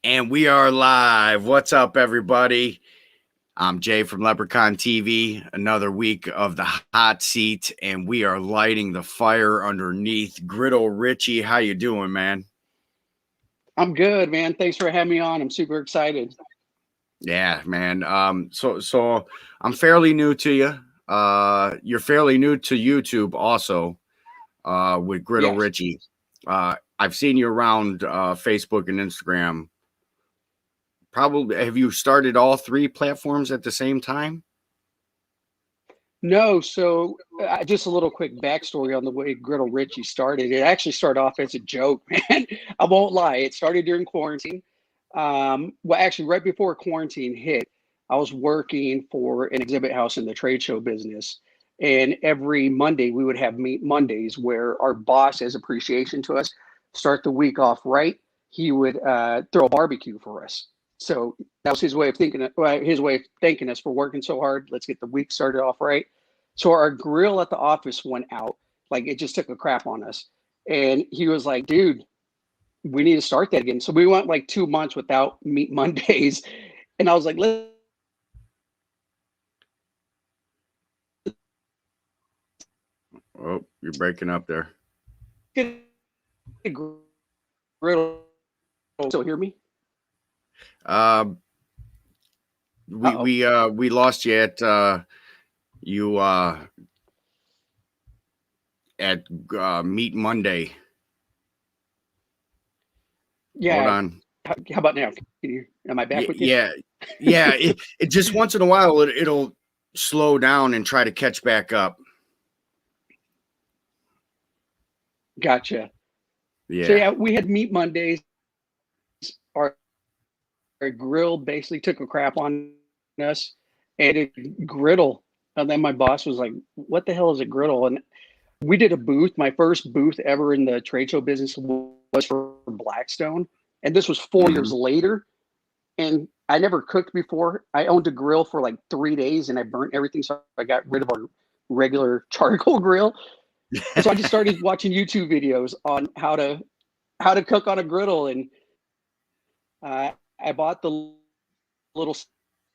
And we are live. What's up, everybody? I'm Jay from Leprechaun TV. Another week of the hot seat, and we are lighting the fire underneath. Griddle Richie, how you doing, man? I'm good, man. Thanks for having me on. I'm super excited. Yeah, man. So I'm fairly new to you. You're fairly new to YouTube, also. With Griddle Yes. Richie. I've seen you around Facebook and Instagram. Probably, have you started all three platforms at the same time? No, so just a little quick backstory on the way Griddle Richie started. It actually started off as a joke, man. I won't lie. It started during quarantine. Well, actually, right before quarantine hit, I was working for an exhibit house in the trade show business. And every Monday, we would have Meet Mondays where our boss, as appreciation to us, start the week off right. He would throw a barbecue for us. So that was his way of thinking, his way of thanking us for working so hard. Let's get the week started off right. So our grill at the office went out. Like it just took a crap on us. And he was like, dude, we need to start that again. So we went like 2 months without Meet Mondays. And I was like, let's Oh, you're breaking up there. get a grill. So hear me? Uh, we Uh-oh. we uh we lost you at you at Meet Monday. Hold Yeah. on. How about now? Am I back Yeah, with you? yeah, yeah. It just once in a while it'll slow down and try to catch back up. Gotcha. So Yeah. yeah, we had Meet Mondays. Our, our grill basically took a crap on us and it griddle. And then my boss was like, what the hell is a griddle? And we did a booth. My first booth ever in the trade show business was for Blackstone. And this was 4 years Hmm. later. And I never cooked before. I owned a grill for like 3 days and I burnt everything. So I got rid of our regular charcoal grill. And so I just started watching YouTube videos on how to cook on a griddle. And I bought the little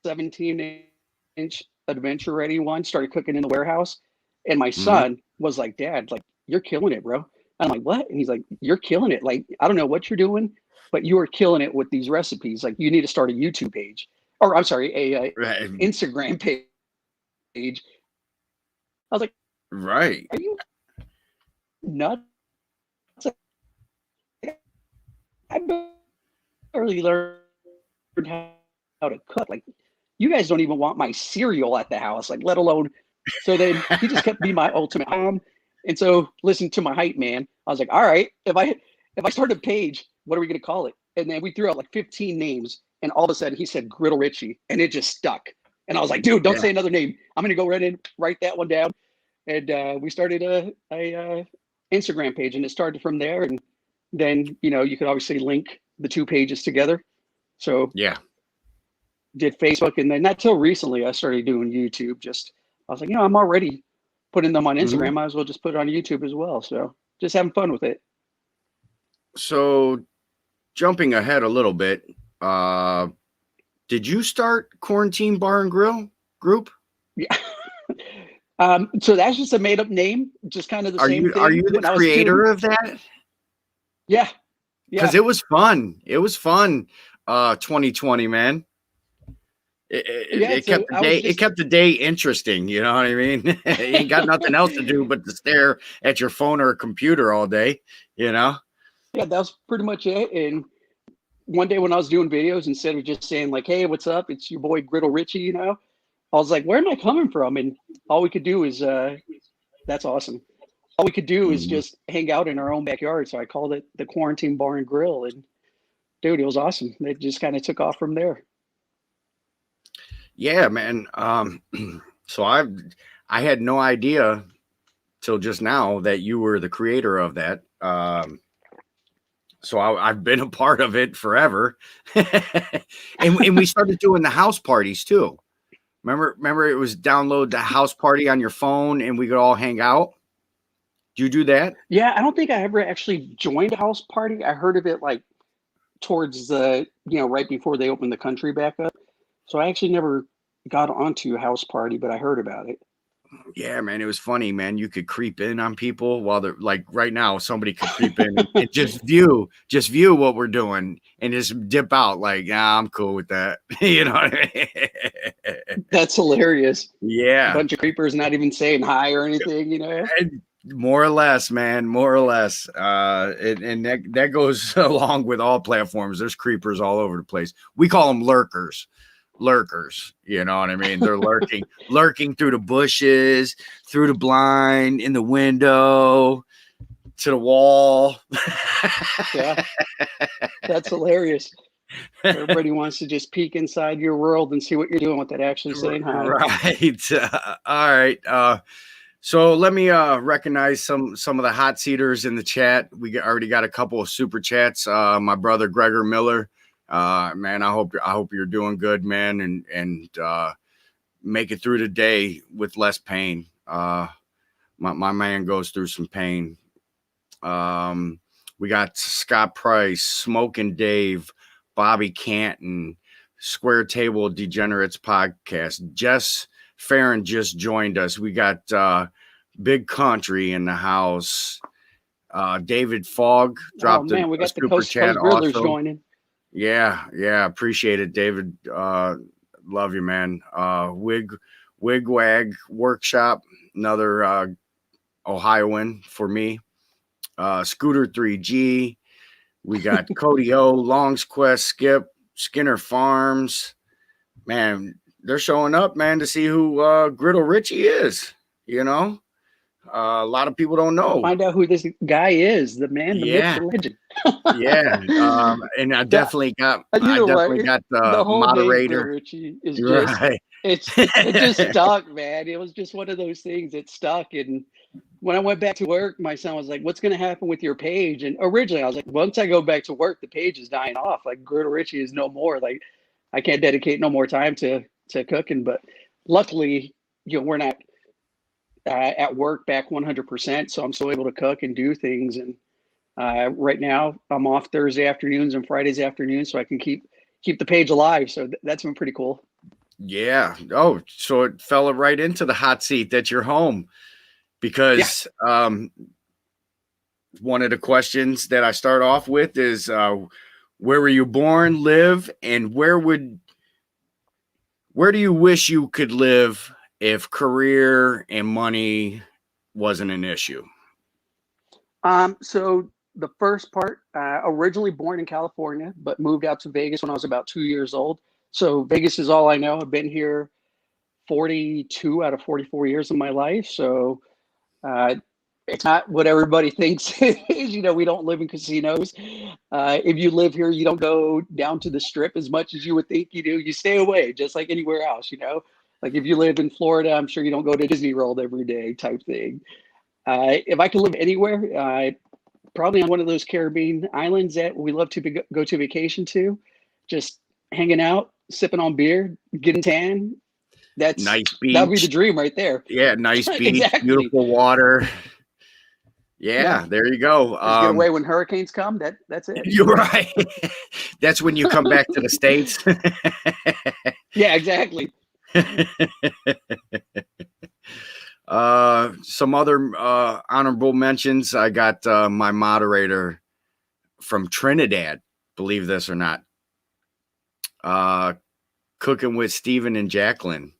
17-inch adventure ready one, started cooking in the warehouse. And my Hmm. son was like, Dad, like, you're killing it, bro. And I'm like, what? And he's like, you're killing it. Like, I don't know what you're doing, but you are killing it with these recipes. Like, you need to start a YouTube page, or I'm sorry, a Right. Instagram page. I was like, Right. are you nuts? I barely learned how to cook. Like, you guys don't even want my cereal at the house, like, let alone. So then he just kept being my ultimate and so listen to my hype man. I was like, all right, if I start a page, what are we gonna call it? And then we threw out like 15 names, and all of a sudden he said Griddle Richie, and it just stuck. And I was like, dude, don't Yeah. say another name. I'm gonna go right in, write that one down. And we started a Instagram page, and it started from there. And then you could obviously link the two pages together. So Yeah. did Facebook, and then not till recently I started doing YouTube. Just I was like, I'm already putting them on Hmm. Instagram. Might as well just put it on YouTube as well. So just having fun with it. So jumping ahead a little bit, uh, did you start Quarantine Bar and Grill group? Yeah. So that's just a made up name, just kind of the Are same you thing. the When I was doing, creator of that? yeah, Because yeah, it was fun. It was fun. 2020, man. yeah. It So kept the I day. was It just, kept the day interesting. You know what I mean? You ain't got nothing else to do but to stare at your phone or a computer all day. You know? yeah, that was pretty much it. And one day when I was doing videos, instead of just saying like, "Hey, what's up? It's your boy Griddle Richie," I was like, "Where am I coming from?" And all we could do is, that's awesome. All we could do is Mhm. just hang out in our own backyard. So I called it the Quarantine Bar and Grill, and dude, it was awesome. It just kind of took off from there. Yeah, man. So I had no idea till just now that you were the creator of that. So I've been a part of it forever, and we started doing the house parties too. Remember, it was download the house party on your phone, and we could all hang out. Do you do that? Yeah, I don't think I ever actually joined a house party. I heard of it like towards the, right before they opened the country back up. So I actually never got onto House Party, but I heard about it. Yeah, man, it was funny, man. You could creep in on people while they're like right now, somebody could creep in and just view what we're doing and just dip out like, yeah, I'm cool with that. You know what I mean? That's hilarious. A Yeah. bunch of creepers not even saying hi or anything, And more or less, man, more or less. And that goes along with all platforms. There's creepers all over the place. We call them lurkers. You know what I mean? They're lurking through the bushes, through the blind, in the window, to the wall. Yeah, that's hilarious. Everybody wants to just peek inside your world and see what you're doing without actually saying hi. Right. All right. So let me recognize some of the hot seaters in the chat. Already got a couple of super chats. My brother Gregor Miller. Man, I hope you're doing good, man, and make it through the day with less pain. My man goes through some pain. We got Scott Price, Smoking Dave, Bobby Canton, Square Table Degenerates podcast. Jess Farron just joined us. We got Big Country in the house. David Fogg dropped we got the super Coast chat Grillers also. joining. Yeah, appreciate it, David. Love you, man. Wigwag Workshop, another Ohioan for me. Scooter 3G. We got Cody O, Long's Quest, Skip, Skinner Farms. Man, they're showing up, man, to see who Griddle Richie is. You know, a lot of people don't know. Find out who this guy is. The man, the myth, the legend. Yeah, and I definitely got the whole moderator. Name Richie is just Right. it just stuck, man. It was just one of those things that stuck. And when I went back to work, my son was like, "What's going to happen with your page?" And originally, I was like, "Once I go back to work, the page is dying off. Like Griddle Richie is no more. Like I can't dedicate no more time to cooking." But luckily, we're not at work back 100%, so I'm still able to cook and do things. And right now, I'm off Thursday afternoons and Fridays afternoons, so I can keep the page alive. So that's been pretty cool. Yeah. Oh, so it fell right into the hot seat that you're home, because one of the questions that I start off with is where were you born, live, and where do you wish you could live if career and money wasn't an issue? So the first part, originally born in California, but moved out to Vegas when I was about 2 years old. So Vegas is all I know. I've been here 42 out of 44 years of my life. So it's not what everybody thinks it is. We don't live in casinos. If you live here, you don't go down to the Strip as much as you would think you do. You stay away, just like anywhere else, Like if you live in Florida, I'm sure you don't go to Disney World every day type thing. If I could live anywhere, probably on one of those Caribbean islands that we love to go to vacation to, just hanging out, sipping on beer, getting tan. That's nice beach. That would be the dream right there. Yeah, nice beach, Exactly. Beautiful water. Yeah, there you go. Just get away when hurricanes come. That's it. You're right. That's when you come back to the States. Yeah, exactly. Some other honorable mentions. I got my moderator from Trinidad, believe this or not. Cooking with Stephen and Jacqueline.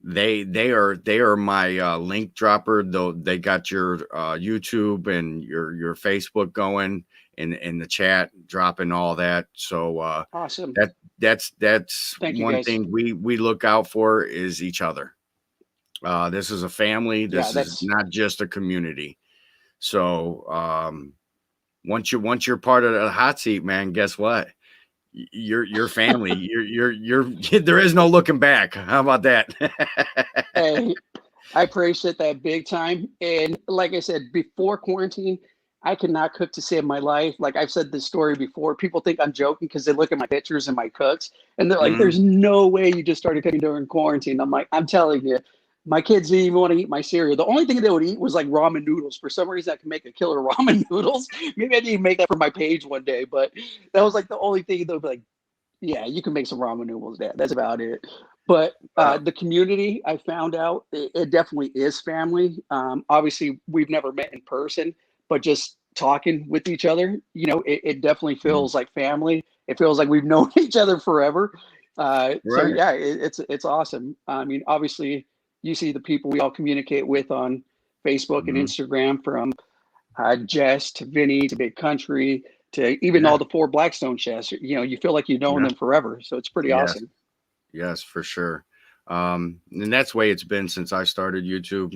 They are my link dropper, though. They got your YouTube and your Facebook going, in the chat, dropping all that. So awesome. That's Thank you, one guys. thing we look out for is each other. This is a family. This is not just a community. So once you're part of the hot seat, man, guess what? You're family. you're there is no looking back. How about that? Hey, I appreciate that big time. And like I said, before quarantine, I could not cook to save my life. Like I've said this story before. People think I'm joking because they look at my pictures and my cooks, and they're like, "There's no way you just started cooking during quarantine." I'm like, I'm telling you, My kids didn't even want to eat my cereal. The only thing they would eat was like ramen noodles. For some reason, I can make a killer ramen noodles. Maybe I need to make that for my page one day, but that was like the only thing they'll be like, yeah, you can make some ramen noodles, Dad. That's about it. But the community, I found out, it definitely is family. Obviously, we've never met in person, but just talking with each other, it definitely feels like family. It feels like we've known each other forever. So Right. yeah, it's awesome. I mean, obviously, you see the people we all communicate with on Facebook and Mhm. Instagram, from Jess to Vinny to Big Country to even Yeah. all the four Blackstone chefs. You feel like you've known Yeah. them forever. So it's pretty Yes. awesome. Yes, for sure. And that's the way it's been since I started YouTube.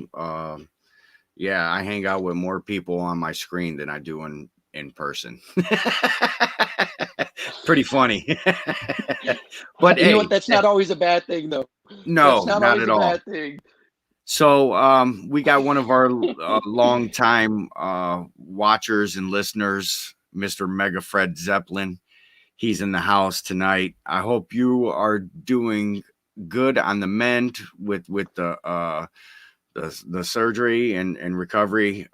Yeah, I hang out with more people on my screen than I do in person. Pretty funny. But You know what? hey, That's not always a bad thing, though. That's no, not not always at a all. bad thing. So we got one of our long time watchers and listeners, Mr. Mega Fred Zeppelin. He's in the house tonight. I hope you are doing good on the mend with the surgery and recovery.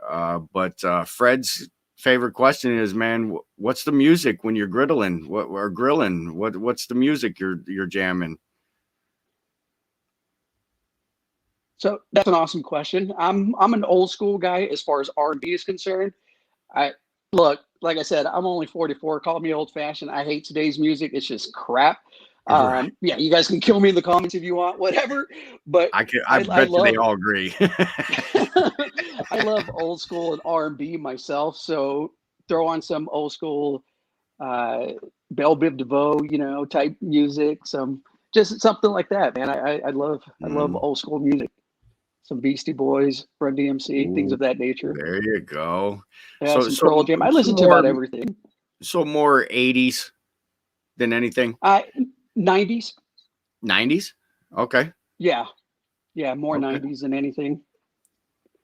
But Fred's favorite question is, man, what's the music when you're griddling? What or grilling? What's the music you're jamming? So that's an awesome question. I'm an old school guy as far as R&B is concerned. I look, like I said, I'm only 44. Call me old fashioned. I hate today's music. It's just crap. Right. Yeah, you guys can kill me in the comments if you want, whatever. But I I bet you they love all agree. I love old school and R&B myself. So throw on some old school uh, Belle Biv DeVoe, type music, some just something like that, man. I love Mm. old school music. Some Beastie Boys, Run DMC, things Ooh, of that nature. there you go. Yeah, So some so Pearl Jam. I so listen to more about everything. so more 80s than anything. 90s. 90s? Okay. Yeah, yeah, more Okay. 90s than anything.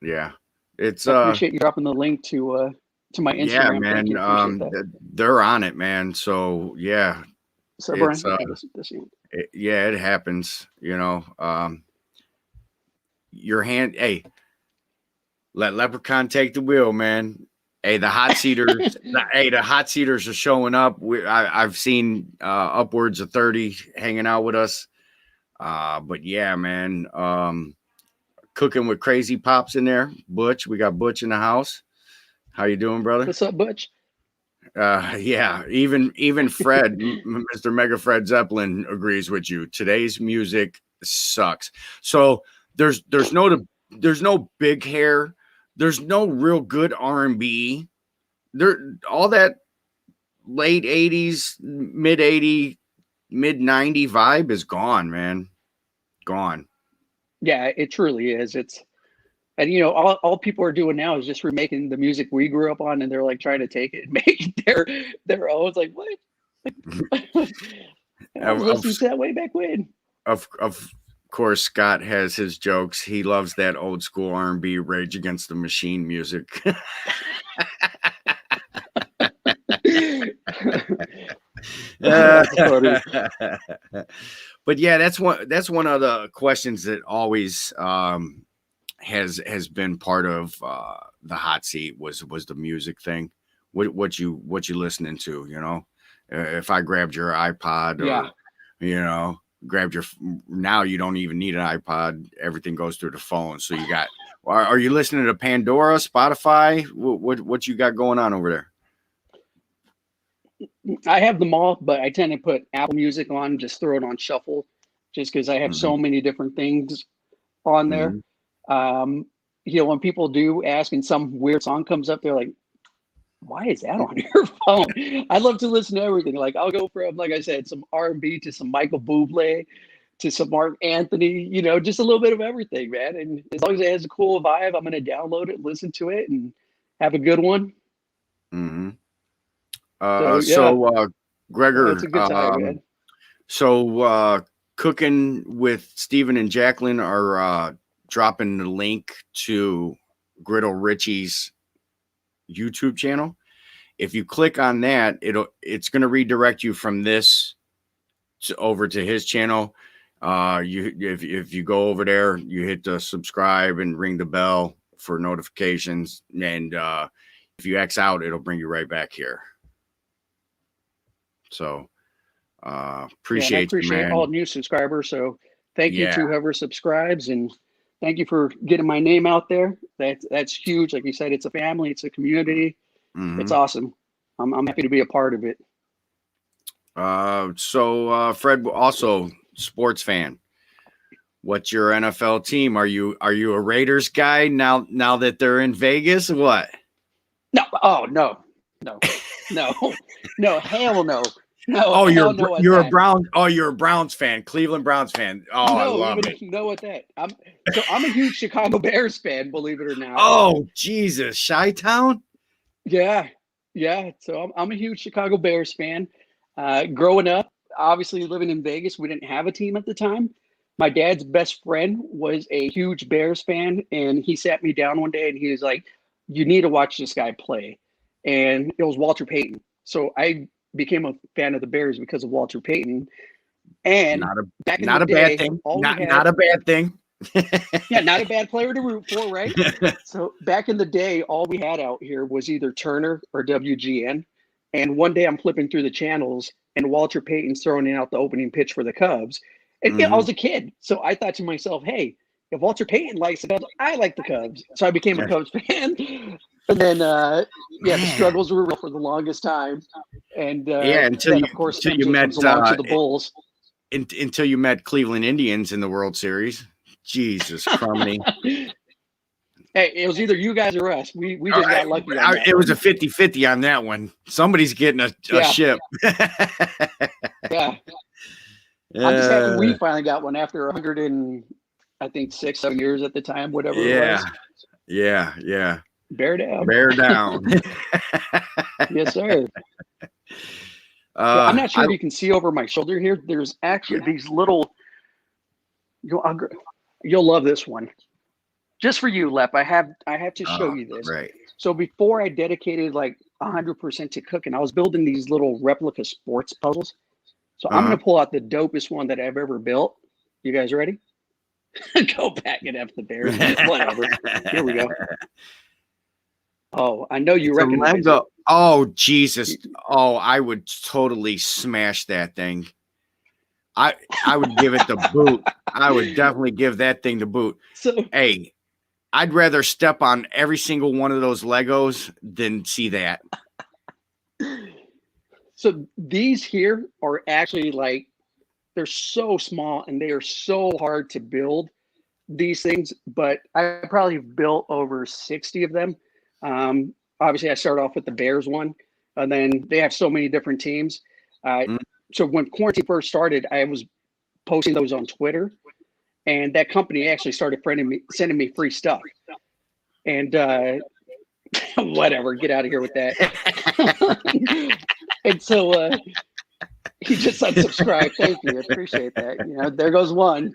Yeah. It's I appreciate you dropping the link to my yeah, Instagram. Thank man. you. Appreciate that. They're on it, man. So yeah, So Brian, it's okay, this yeah, it happens, you know. Your hand, hey, let Leprechaun take the wheel, man. Hey, the hot seaters are showing up. I've seen upwards of 30 hanging out with us. But yeah, man. Cooking with crazy pops in there. Butch, we got Butch in the house. How you doing, brother? What's up, Butch? Yeah, even Fred, Mr. Mega Fred Zeppelin agrees with you. Today's music sucks. So there's no big hair. There's no real good R&B. There all that late 80s, mid 80, mid 90 vibe is gone, man. Gone. Yeah, it truly is. And all people are doing now is just remaking the music we grew up on, and they're like trying to take it and make it their own. It's like, what? I was Of, of listening to that way back when. of course, Scott has his jokes. He loves that old school R&B Rage Against the Machine music. That's funny. But yeah, that's one of the questions that always has been part of the hot seat was the music thing. What you listening to? If I grabbed your iPod Yeah. or grabbed your now you don't even need an iPod. Everything goes through the phone. So you got. Are you listening to Pandora, Spotify? What you got going on over there? I have them all, but I tend to put Apple Music on, just throw it on shuffle, just because I have Mm-hmm. so many different things on there. Mm-hmm. When people do ask and some weird song comes up, they're like, why is that on your phone? I love to listen to everything. Like I'll go from, like I said, some R&B to some Michael Bublé to some Mark Anthony, just a little bit of everything, man. And as long as it has a cool vibe, I'm going to download it, listen to it, and have a good one. Mm-hmm. So yeah, So it's Gregor, a good time, man. so cooking with Stephen and Jacqueline are dropping the link to Griddle Richie's YouTube channel. If you click on that, it's going to redirect you from this over to his channel. If you go over there, you hit the subscribe and ring the bell for notifications, and if you X out, it'll bring you right back here. So appreciate I appreciate you, man. all new subscribers. So thank you Yeah. to whoever subscribes, and thank you for getting my name out there. That's huge. Like you said, it's a family, it's a community. Mhm. It's awesome. I'm happy to be a part of it. So Fred, also sports fan. What's your NFL team? Are you a Raiders guy now that they're in Vegas? What? No, oh no, hell no. No, Oh, hell no at you're a that. Brown. Oh, you're a Browns fan, Cleveland Browns fan. Oh, I love it. No at that. I'm a huge Chicago Bears fan, believe it or not. Oh, Jesus, Chi-Town? Yeah. So I'm a huge Chicago Bears fan. Growing up, obviously living in Vegas, we didn't have a team at the time. My dad's best friend was a huge Bears fan, and he sat me down one day and he was like, "You need to watch this guy play." And it was Walter Payton. So I became a fan of the Bears because of Walter Payton. And back in the day, bad thing. not a bad thing. Yeah, not a bad player to root for, right? So back in the day, all we had out here was either Turner or WGN. And one day I'm flipping through the channels and Walter Payton's throwing out the opening pitch for the Cubs. And I was a kid. So I thought to myself, hey, if Walter Payton likes the Cubs, I like the Cubs. So I became a Cubs fan. And then, the struggles were real for the longest time. And until then, of course, you met to the Bulls. Until you met Cleveland Indians in the World Series. Jesus Criminy. Hey, it was either you guys or us. We just got lucky. It was a 50-50 on that one. Somebody's getting a ship. Yeah. I'm just happy we finally got one after 100 and I think 6-7 years at the time, whatever it was. Yeah. Bear down. Yes, sir. I'm not sure if you can see over my shoulder here. There's actually these little. You'll love this one. Just for you, Lep. I have to show you this. Right. So before I dedicated like 100% to cooking, I was building these little replica sports puzzles. So I'm going to pull out the dopest one that I've ever built. You guys ready? Go back and F the Bears. Whatever. Here we go. Oh, I know you recognize it. Oh, Jesus. Oh, I would totally smash that thing. I would give it the boot. I would definitely give that thing the boot. So, hey, I'd rather step on every single one of those Legos than see that. So these here are actually like, they're so small and they are so hard to build these things, but I probably built over 60 of them. Obviously I started off with the Bears one, and then they have so many different teams. So when quarantine first started, I was posting those on Twitter, and that company actually started sending me free stuff. And whatever, get out of here with that. And so he just unsubscribed. Thank you, I appreciate that. There goes one.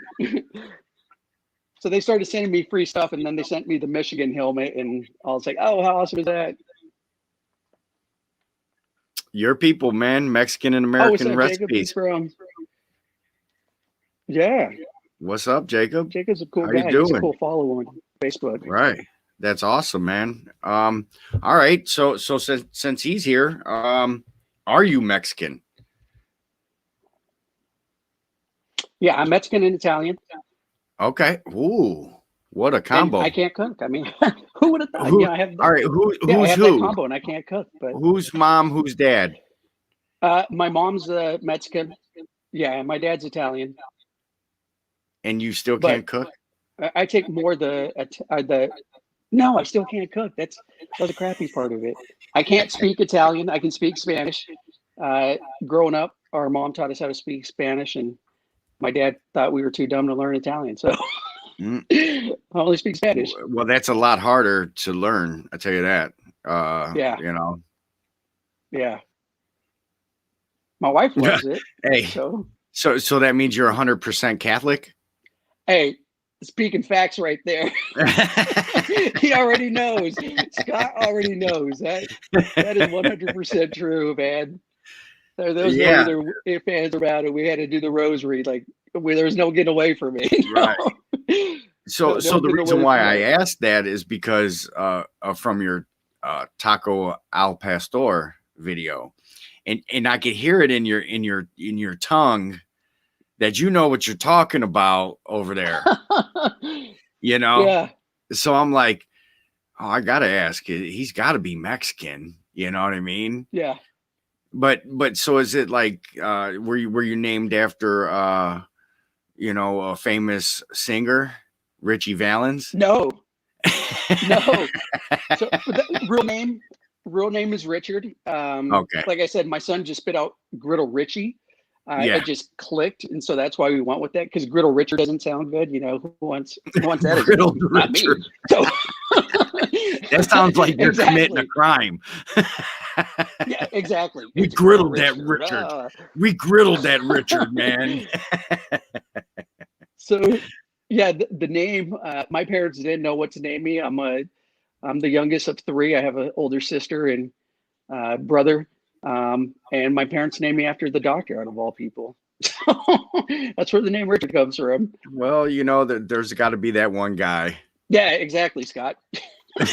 So they started sending me free stuff, and then they sent me the Michigan helmet, and I was like, "Oh, how awesome is that?" Your people, man, Mexican and American recipes. Yeah. What's up, Jacob? Jacob's a cool How guy. you doing? He's a cool follow on Facebook. Right. That's awesome, man. All right. So since he's here, are you Mexican? Yeah, I'm Mexican and Italian. Okay. Ooh, what a combo! And I can't cook. I mean, who would have thought? I have. All right. Who's that who? combo, and I can't cook. But who's mom? Who's dad? My mom's Mexican. Yeah, my dad's Italian. And you still can't cook? I take more the. No, I still can't cook. That's the crappy part of it. I can't speak Italian. I can speak Spanish. Growing up, our mom taught us how to speak Spanish, and my dad thought we were too dumb to learn Italian, so I only speak Spanish. Well, that's a lot harder to learn. I tell you that. Yeah. Yeah. My wife loves it. Hey. So that means you're 100% Catholic? Hey, speaking facts right there. He already knows. Scott already knows. That is 100% true, man. Those other fans about it. We had to do the rosary like there's no getting away from it. Right. So No the getting reason away why from I it. asked that is because from your Taco Al Pastor video, and I could hear it in your tongue that you know what you're talking about over there, you know? Yeah, So I'm like, oh, I gotta ask. He's got to be Mexican. You know what I mean? yeah. But so is it like were you named after a famous singer, Richie Valens? No, no. So the real name is Richard. Okay. Like I said, my son just spit out Griddle Richie. Yeah. It just clicked, and so that's why we went with that, because Griddle Richard doesn't sound good. Who wants that as a Griddle name? Not me. Richard. So That sounds like you're committing a exactly. crime. Yeah, exactly. We It's Griddle griddled that Richard. Richard. We griddled that Richard, man. So yeah, the name. My parents didn't know what to name me. I'm the youngest of three. I have an older sister and brother, and my parents named me after the doctor, out of all people. So that's where the name Richard comes from. Well, there's got to be that one guy. Yeah, exactly, Scott. Maybe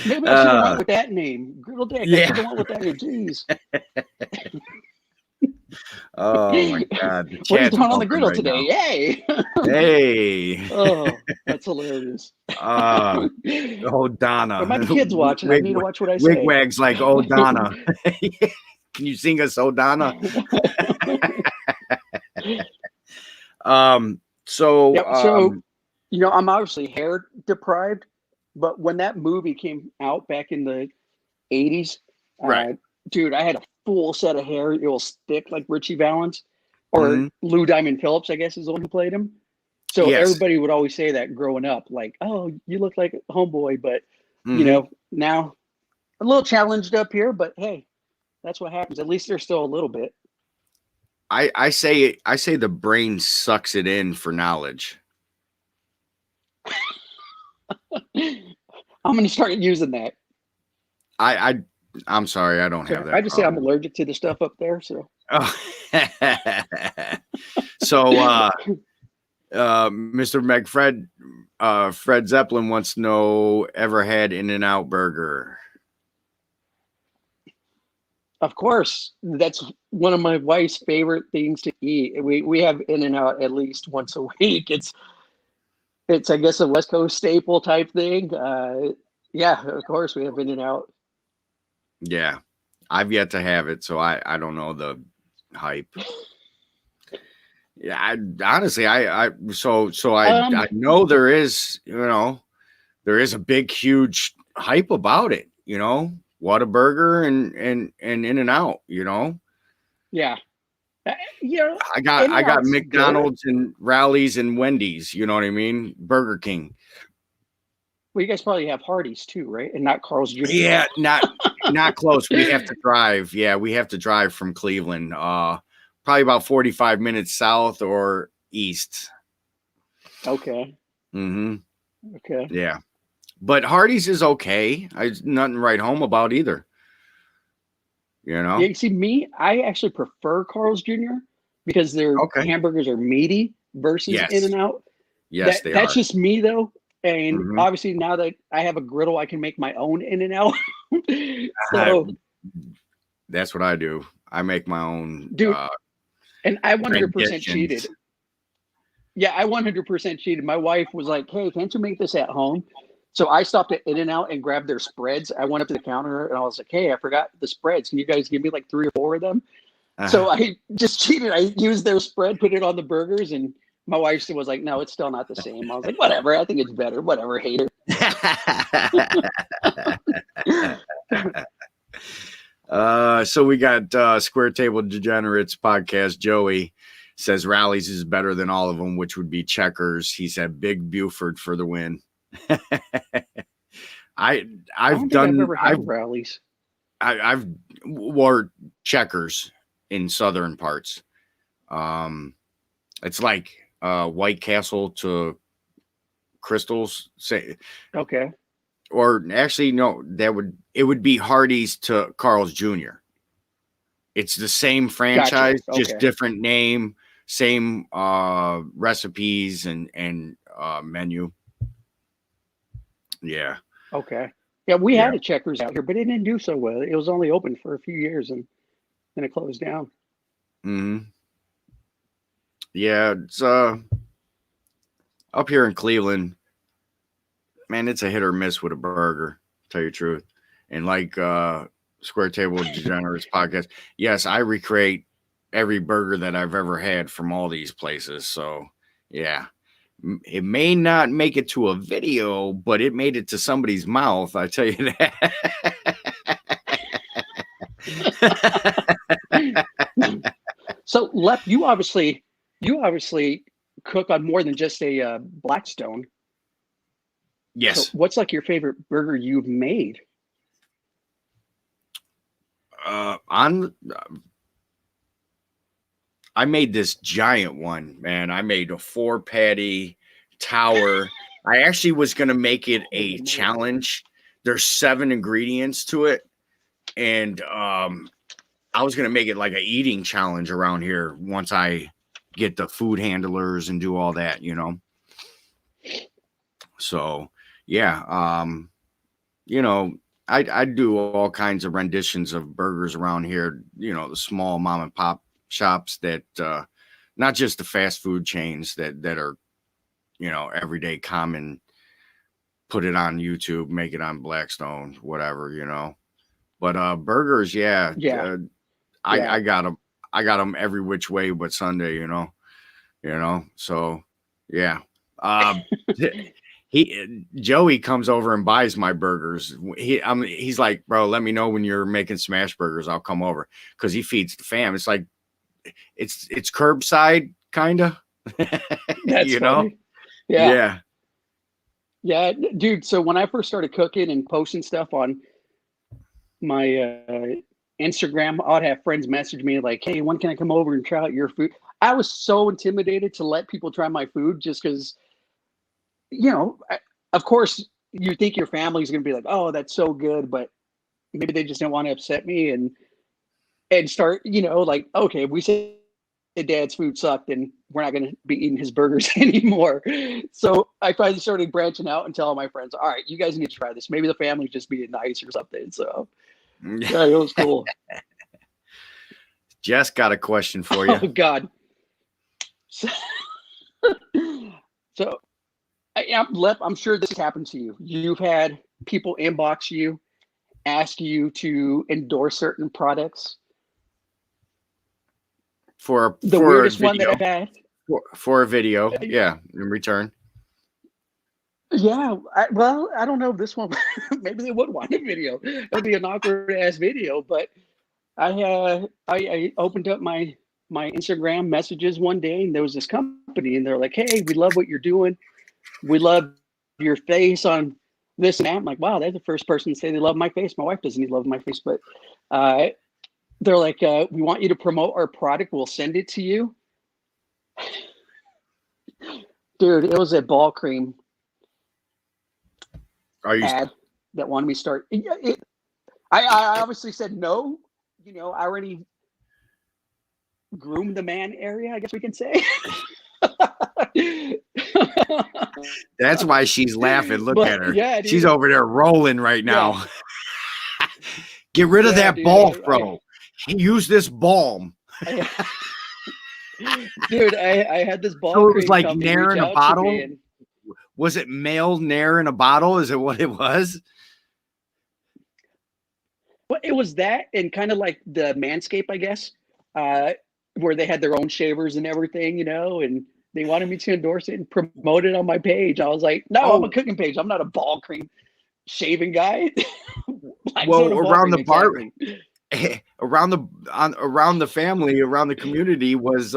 I should have went with that name, Griddle Dick. I should have went with that name. Jeez. Oh my God! The What are you chat's doing on the bumping griddle right today? now. Yay! Hey. Oh, that's hilarious. Oh, Donna. But my kid's watching. I need to watch what I say. Wigwag's like, oh, Donna. Can you sing us, oh, Donna? So, Yep. So, I'm obviously hair deprived, but when that movie came out back in the 80s, right. Dude, I had a full set of hair. It will stick like Richie Valens, or Mhm. Lou Diamond Phillips, I guess is the one who played him. So Yes. everybody would always say that growing up, like, oh, you look like Homeboy, but Mhm. now a little challenged up here, but hey, that's what happens. At least there's still a little bit. I say the brain sucks it in for knowledge. I'm going to start using that. I'm sorry, I don't have that. I just say I'm allergic to the stuff up there. So, so Mr. McFred, Fred Zeppelin wants to know, ever had In-N-Out Burger? of course, that's one of my wife's favorite things to eat. We have In-N-Out at least once a week. It's I guess a West Coast staple type thing. Yeah, of course we have In-N-Out. Yeah, I've yet to have it, so I don't know the hype. Yeah, honestly, I know there is, there is a big, huge hype about it, Whataburger and In-N-Out, Yeah. I got McDonald's and Rally's and Wendy's, you know what I mean? Burger King. Well, you guys probably have Hardee's too, right? And not Carl's Jr. Yeah, not close. We have to drive. Yeah, we have to drive from Cleveland. Probably about 45 minutes south or east. Okay. Mm-hmm. Okay. Yeah. But Hardee's is okay. There's nothing to write home about either. Yeah, you see, me, I actually prefer Carl's Jr. because their hamburgers are meaty versus In-N-Out. Yes, that's just me though. And obviously now that I have a griddle, I can make my own In-N-Out. So that's what I do. I make my own. Dude, and I 100% cheated. Yeah, I 100% cheated. My wife was like, hey, can't you make this at home? So I stopped at In-N-Out and grabbed their spreads. I went up to the counter and I was like, hey, I forgot the spreads. Can you guys give me like 3 or 4 of them? So I just cheated. I used their spread, put it on the burgers, and my wife was like, no, it's still not the same. I was like, whatever. I think it's better. Whatever, hater. So we got Square Table Degenerates podcast. Joey says Rally's is better than all of them, which would be Checkers. He said Big Buford for the win. I've never had Rally's. I've wore Checkers in southern parts. It's like White Castle to Crystals. Say okay. Or actually, no, it would be Hardee's to Carl's Jr. It's the same Gotcha. franchise, just Okay. different name, same recipes and menu. Yeah. Okay. Yeah, we Yeah. had a Checkers out here, but it didn't do so well. It was only open for a few years and then it closed down. Hmm. Yeah, it's up here in Cleveland, man, it's a hit or miss with a burger, to tell you the truth. And like Square Table Degenerates podcast, yes, I recreate every burger that I've ever had from all these places. So yeah. It may not make it to a video, but it made it to somebody's mouth. I tell you that. So, Lep, you obviously cook on more than just a Blackstone. So, Yes. what's like your favorite burger you've made? On I made this giant one, man. I made a 4-patty tower. I actually was going to make it a challenge. There's 7 ingredients to it. And I was going to make it like an eating challenge around here once I get the food handlers and do all that, you know? So, yeah. You know, I do all kinds of renditions of burgers around here, you know, the small mom and pop shops that not just the fast food chains that are, you know, everyday common, put it on YouTube, make it on Blackstone, whatever, you know. But burgers, yeah, Yeah. I got them. I got them every which way but Sunday, you know. So yeah. Joey comes over and buys my burgers. He's like, bro, let me know when you're making smash burgers. I'll come over because he feeds the fam. It's like it's curbside kind of. That's You know? funny. Yeah. Yeah. Yeah, dude. So when I first started cooking and posting stuff on my Instagram, I'd have friends message me like, "Hey, when can I come over and try out your food?" I was so intimidated to let people try my food just because, you know, of course, you think your family's going to be like, "Oh, that's so good," but maybe they just don't want to upset me and start, you know, like, okay, if we say Dad's food sucked, and we're not going to be eating his burgers anymore. So I finally started branching out and telling my friends, all right, you guys need to try this. Maybe the family just being nice or something. So yeah, it was cool. Jess got a question for Oh you. God. So, so I'm sure this happened to you. You've had people inbox you, ask you to endorse certain products. For The a weirdest one that video. I've had. For a video, yeah, in return. Yeah, well, I don't know this one. Maybe they would want a video. It'd be an awkward ass video, but I opened up my Instagram messages one day, and there was this company, and they're like, "Hey, we love what you're doing. We love your face on this and that." I'm like, "Wow, they're the first person to say they love my face." My wife doesn't even love my face, but they're like, "We want you to promote our product. We'll send it to you." Dude, it was a ball cream Are you ad that wanted me to start. I obviously said no. You know, I already groomed the man area, I guess we can say. That's why she's laughing. Look But at her. yeah, She's dude. over there rolling right Yeah. now. Get rid of Yeah, that dude. ball, bro. Use this balm. Dude, I had this ball So it was cream like company Nair reach in a out to me, bottle. and Was it male Nair in a bottle? Is it what it was? well, it was that, and kind of like the Manscaped, I guess, where they had their own shavers and everything, you know, and they wanted me to endorse it and promote it on my page. I was like, no, I'm a cooking page. I'm not a ball cream shaving guy. Well, Ball around cream, the bar, exactly. around the family, around the community was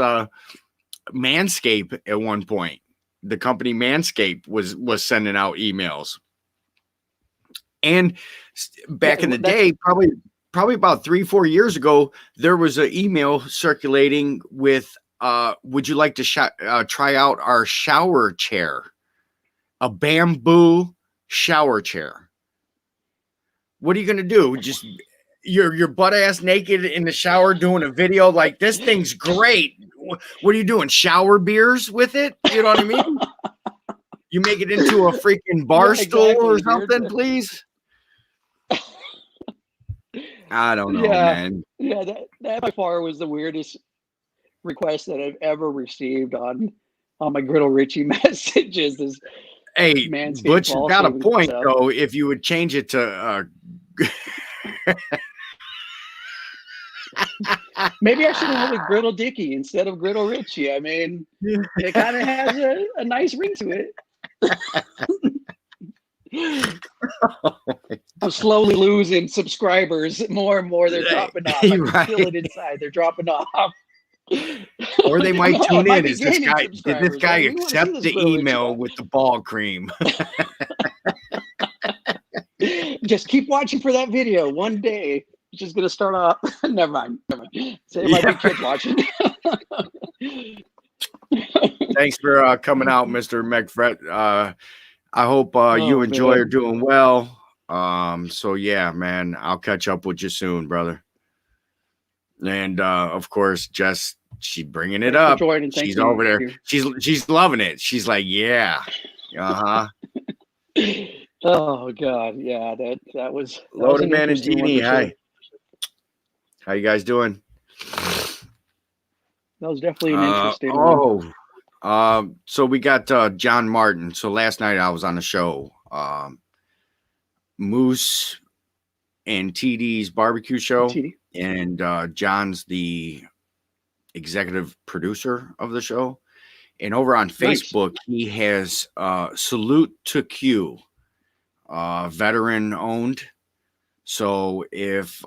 Manscaped at one point. The company Manscaped was sending out emails. And back in the day, probably about 3-4 years ago, there was an email circulating with, would you like to try out our shower chair? A bamboo shower chair. What are you going to do? Just you're butt ass naked in the shower doing a video like this thing's great. What are you doing? Shower beers with it? You know what I mean? You make it into a freaking bar stool or something, please. I don't know, man. Yeah, that by far was the weirdest request that I've ever received on my Griddle Richie messages. Is hey, Butch got a point though. If you would change it to maybe I should have went with Griddle Dicky instead of Griddle Richie. I mean, it kind of has a nice ring to it. I'm slowly losing subscribers more and more. They're dropping off. I can feel it inside. They're dropping off. Or they might tune in. Did this guy accept the email with the ball cream? Just keep watching for that video. One day it's just gonna start off. Never mind. Say it might be kids watching. Thanks for coming out, Mr. McFred. I hope you and Joy are doing well. So yeah, man, I'll catch up with you soon, brother. And of course, Jess, she's bringing it up. She's over there. She's loving it. She's like, yeah, Oh God, yeah, that was Loaded Man and Dini. Hi, how you guys doing? That was definitely an interesting one. So we got John Martin. So last night I was on the show, Moose and TD's barbecue show, and John's the executive producer of the show. And over on Facebook, he has Salute to Q, veteran owned. So if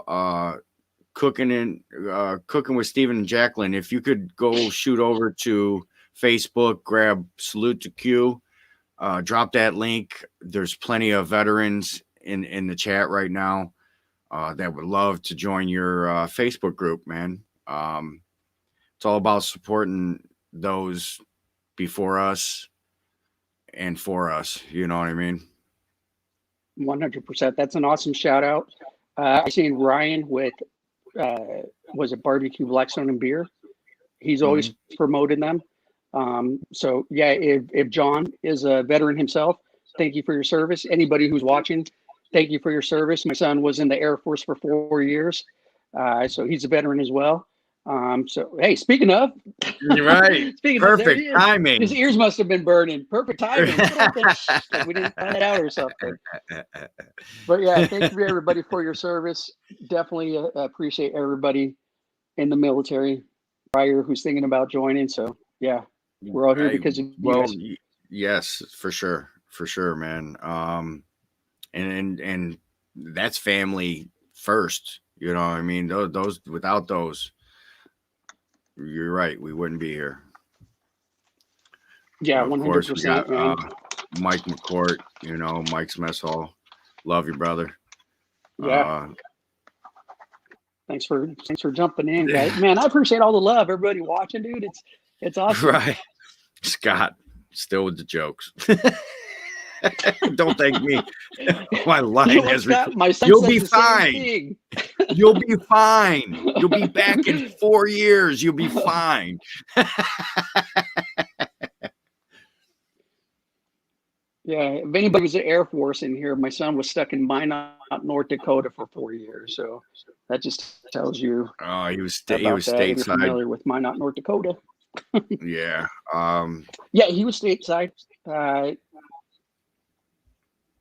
cooking with Stephen and Jacqueline, if you could go shoot over to Facebook, grab Salute to Q, drop that link. There's plenty of veterans in the chat right now that would love to join your Facebook group, man. It's all about supporting those before us and for us. You know what I mean? 100%. That's an awesome shout out. I seen Ryan with was it Barbecue Blackstone and Beer. He's always promoting them. So yeah, if John is a veteran himself, thank you for your service. Anybody who's watching, thank you for your service. My son was in the Air Force for 4 years. So he's a veteran as well. So hey, speaking of, you're right. Perfect timing. His ears must have been burning. Perfect timing. We didn't find it out or something. But yeah, thank you everybody for your service. Definitely appreciate everybody in the military prior who's thinking about joining. So yeah, we're all here because of you guys. Yes, for sure, man. And that's family first. You know what I mean? Those without those. You're right. We wouldn't be here. Yeah, 100%. Of course, we got Mike McCourt. You know, Mike's Mess Hall. Love you, brother. Yeah. Thanks for jumping in, guys. Man, I appreciate all the love, everybody watching, dude. It's awesome. Right, Scott, still with the jokes. Don't thank me. My line has. You'll be fine. You'll be fine. You'll be back in 4 years. You'll be fine. Yeah, if anybody was at Air Force in here, my son was stuck in Minot, North Dakota for 4 years. So that just tells you. Oh, he was stateside. Familiar with Minot, North Dakota. Yeah. Yeah, he was stateside.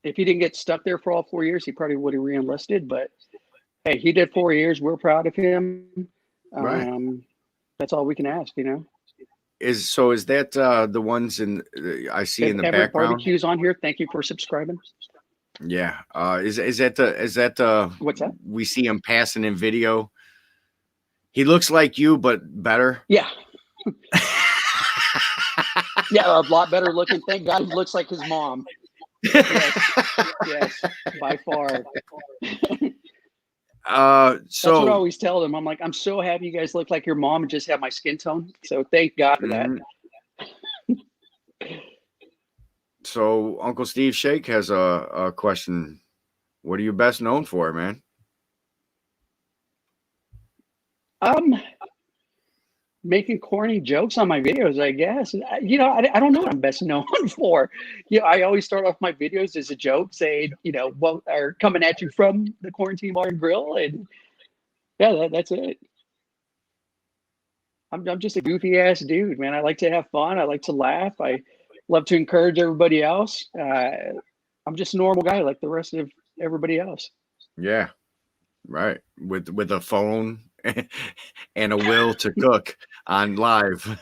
If he didn't get stuck there for all 4 years, he probably would have re-enlisted. But hey, he did 4 years. We're proud of him. Right. That's all we can ask, you know. Is that the ones in I see in the Everett background? Barbecues on here. Thank you for subscribing. Yeah. Is that the what's that? We see him passing in video. He looks like you, but better. Yeah. Yeah, a lot better looking. Thank God he looks like his mom. Yes, by far. That's what I always tell them. I'm like, I'm so happy you guys look like your mom and just have my skin tone. So thank God for that. So Uncle Steve Shake has a question. What are you best known for, man? Making corny jokes on my videos, I guess. I don't know what I'm best known for. I always start off my videos as a joke, saying, what are coming at you from the quarantine bar and grill, and yeah, that's it. I'm just a goofy ass dude, man. I like to have fun. I like to laugh. I love to encourage everybody else. I'm just a normal guy like the rest of everybody else. Yeah, right. With a phone and a will to cook on live.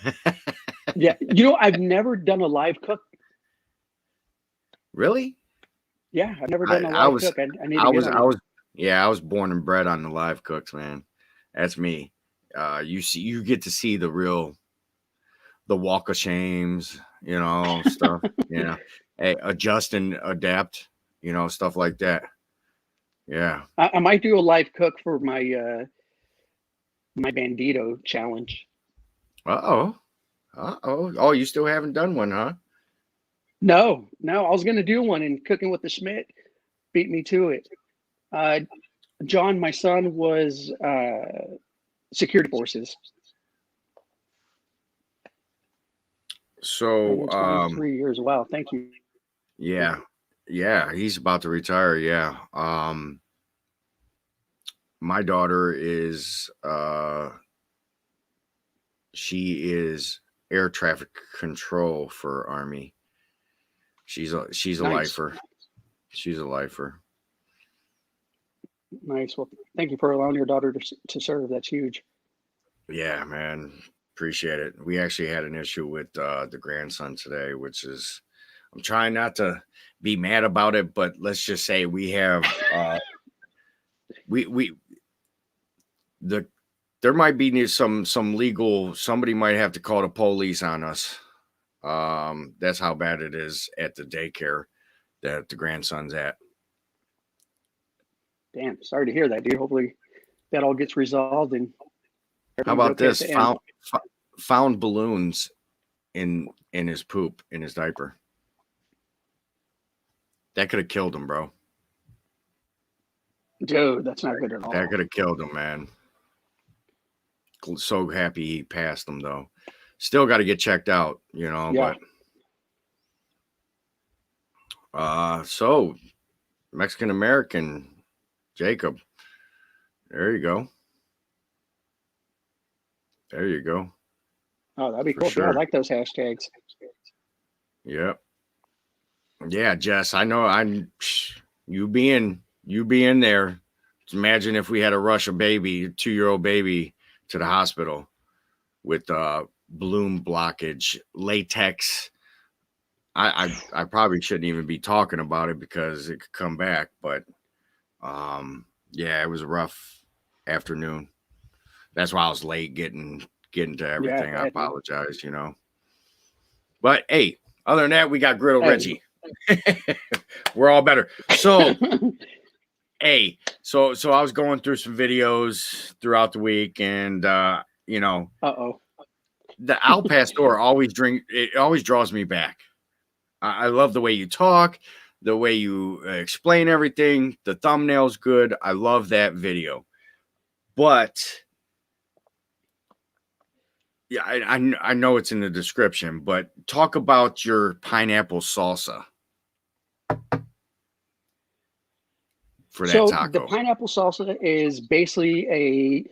Yeah, I've never done a live cook. Really? Yeah, I've never done a live cook. I need to get on it. I was born and bred on the live cooks, man. That's me. You get to see the walk of shames, stuff. Hey, adjust and adapt, stuff like that. Yeah. I might do a live cook for my my bandito challenge. Oh, you still haven't done one, huh? No, I was gonna do one, and Cooking with the Schmidt beat me to it. John, my son, was security forces. So 23 years. Wow, thank you. Yeah, he's about to retire. Yeah. My daughter is she is air traffic control for Army. She's a Nice. lifer. She's a lifer. Nice. Well, thank you for allowing your daughter to serve. That's huge. Yeah, man. Appreciate it. We actually had an issue with the grandson today, which is, I'm trying not to be mad about it, but let's just say we have there might be some legal, somebody might have to call the police on us. That's how bad it is at the daycare that the grandson's at. Damn, sorry to hear that, dude. Hopefully that all gets resolved. And how about this? Found balloons in his poop, in his diaper. That could have killed him, bro. Dude, that's not good at all. That could have killed him, man. So happy he passed them, though. Still got to get checked out, Yeah. But so Mexican American Jacob. There you go. There you go. Oh, that'd be cool. Sure. Yeah, I like those hashtags. Yep. Yeah, Jess, I know you being there. Imagine if we had to rush a 2-year-old baby to the hospital with balloon blockage, latex. I probably shouldn't even be talking about it because it could come back, but yeah, it was a rough afternoon. That's why I was late getting to everything. I apologize, But hey, other than that, we got Griddle Richie. We're all better. So hey, so I was going through some videos throughout the week, and the Al Pastor always draws me back. I love the way you talk, the way you explain everything. The thumbnail's good. I love that video. But yeah, I know it's in the description, but talk about your pineapple salsa for that taco. The pineapple salsa is basically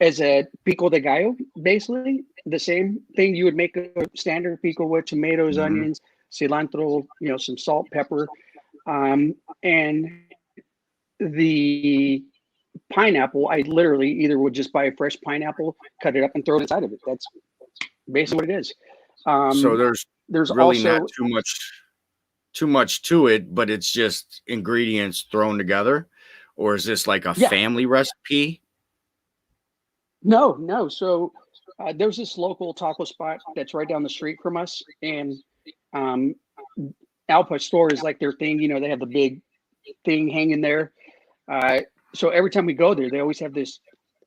as a pico de gallo, basically the same thing you would make a standard pico with tomatoes, onions, cilantro, some salt, pepper, and the pineapple, I literally either would just buy a fresh pineapple, cut it up, and throw it inside of it. That's basically what it is. So there's really also not too much to it, but it's just ingredients thrown together. Or is this like a family recipe? No. So there's this local taco spot that's right down the street from us, and Al Pastor is like their thing. They have the big thing hanging there. So every time we go there, they always have this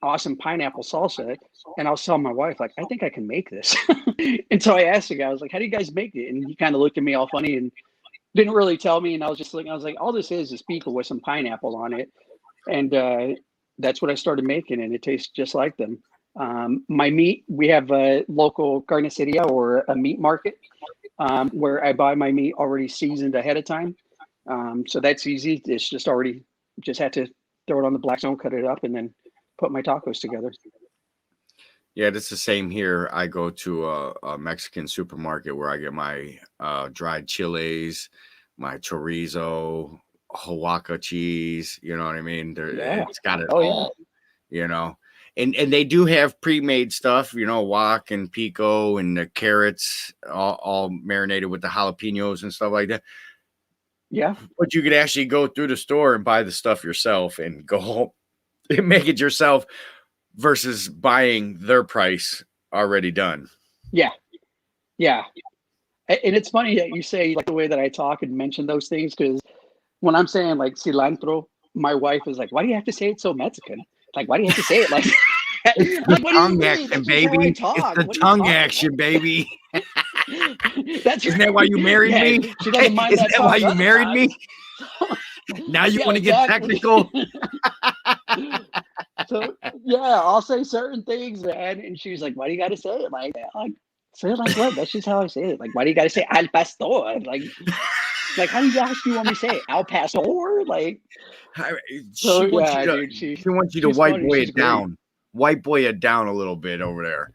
awesome pineapple salsa. And I was telling my wife, like, I think I can make this. And so I asked the guy, I was like, how do you guys make it? And he kind of looked at me all funny and didn't really tell me. And I was like, all this is pico with some pineapple on it. And that's what I started making, and it tastes just like them. My meat, we have a local carniceria or a meat market where I buy my meat already seasoned ahead of time. So that's easy. It's just already, just had to throw it on the black stone, cut it up, and then put my tacos together. Yeah, it's the same here. I go to a Mexican supermarket where I get my dried chiles, my chorizo, Oaxaca cheese. You know what I mean? Yeah. It's got it Oh, yeah. all. You know, and they do have pre-made stuff. You know, wok and pico and the carrots, all marinated with the jalapenos and stuff like that. Yeah. But you could actually go through the store and buy the stuff yourself and go home and make it yourself versus buying their price already done. Yeah. Yeah. And it's funny that you say like the way that I talk and mention those things, because when I'm saying like cilantro, my wife is like, why do you have to say it so Mexican? Like, why do you have to say it like like, what do you Tongue mean? action, That's just how I baby. talk. It's the What are you tongue talking action, about? baby. That's Isn't that why you married yeah, me? she doesn't mind Isn't that that why tongue you other married me? times. Now you Yeah, want to get exactly. technical? So yeah, I'll say certain things, man, and she's like, "Why do you got to say it like that?" Like, say it like what? That's just how I say it. Like, why do you got to say al pastor? Like how do you actually want me to say it? Al pastor? Like, She so wants you yeah, to. dude. She wants you to She's white funny. boy She's it great. down. White boy it down a little bit over there.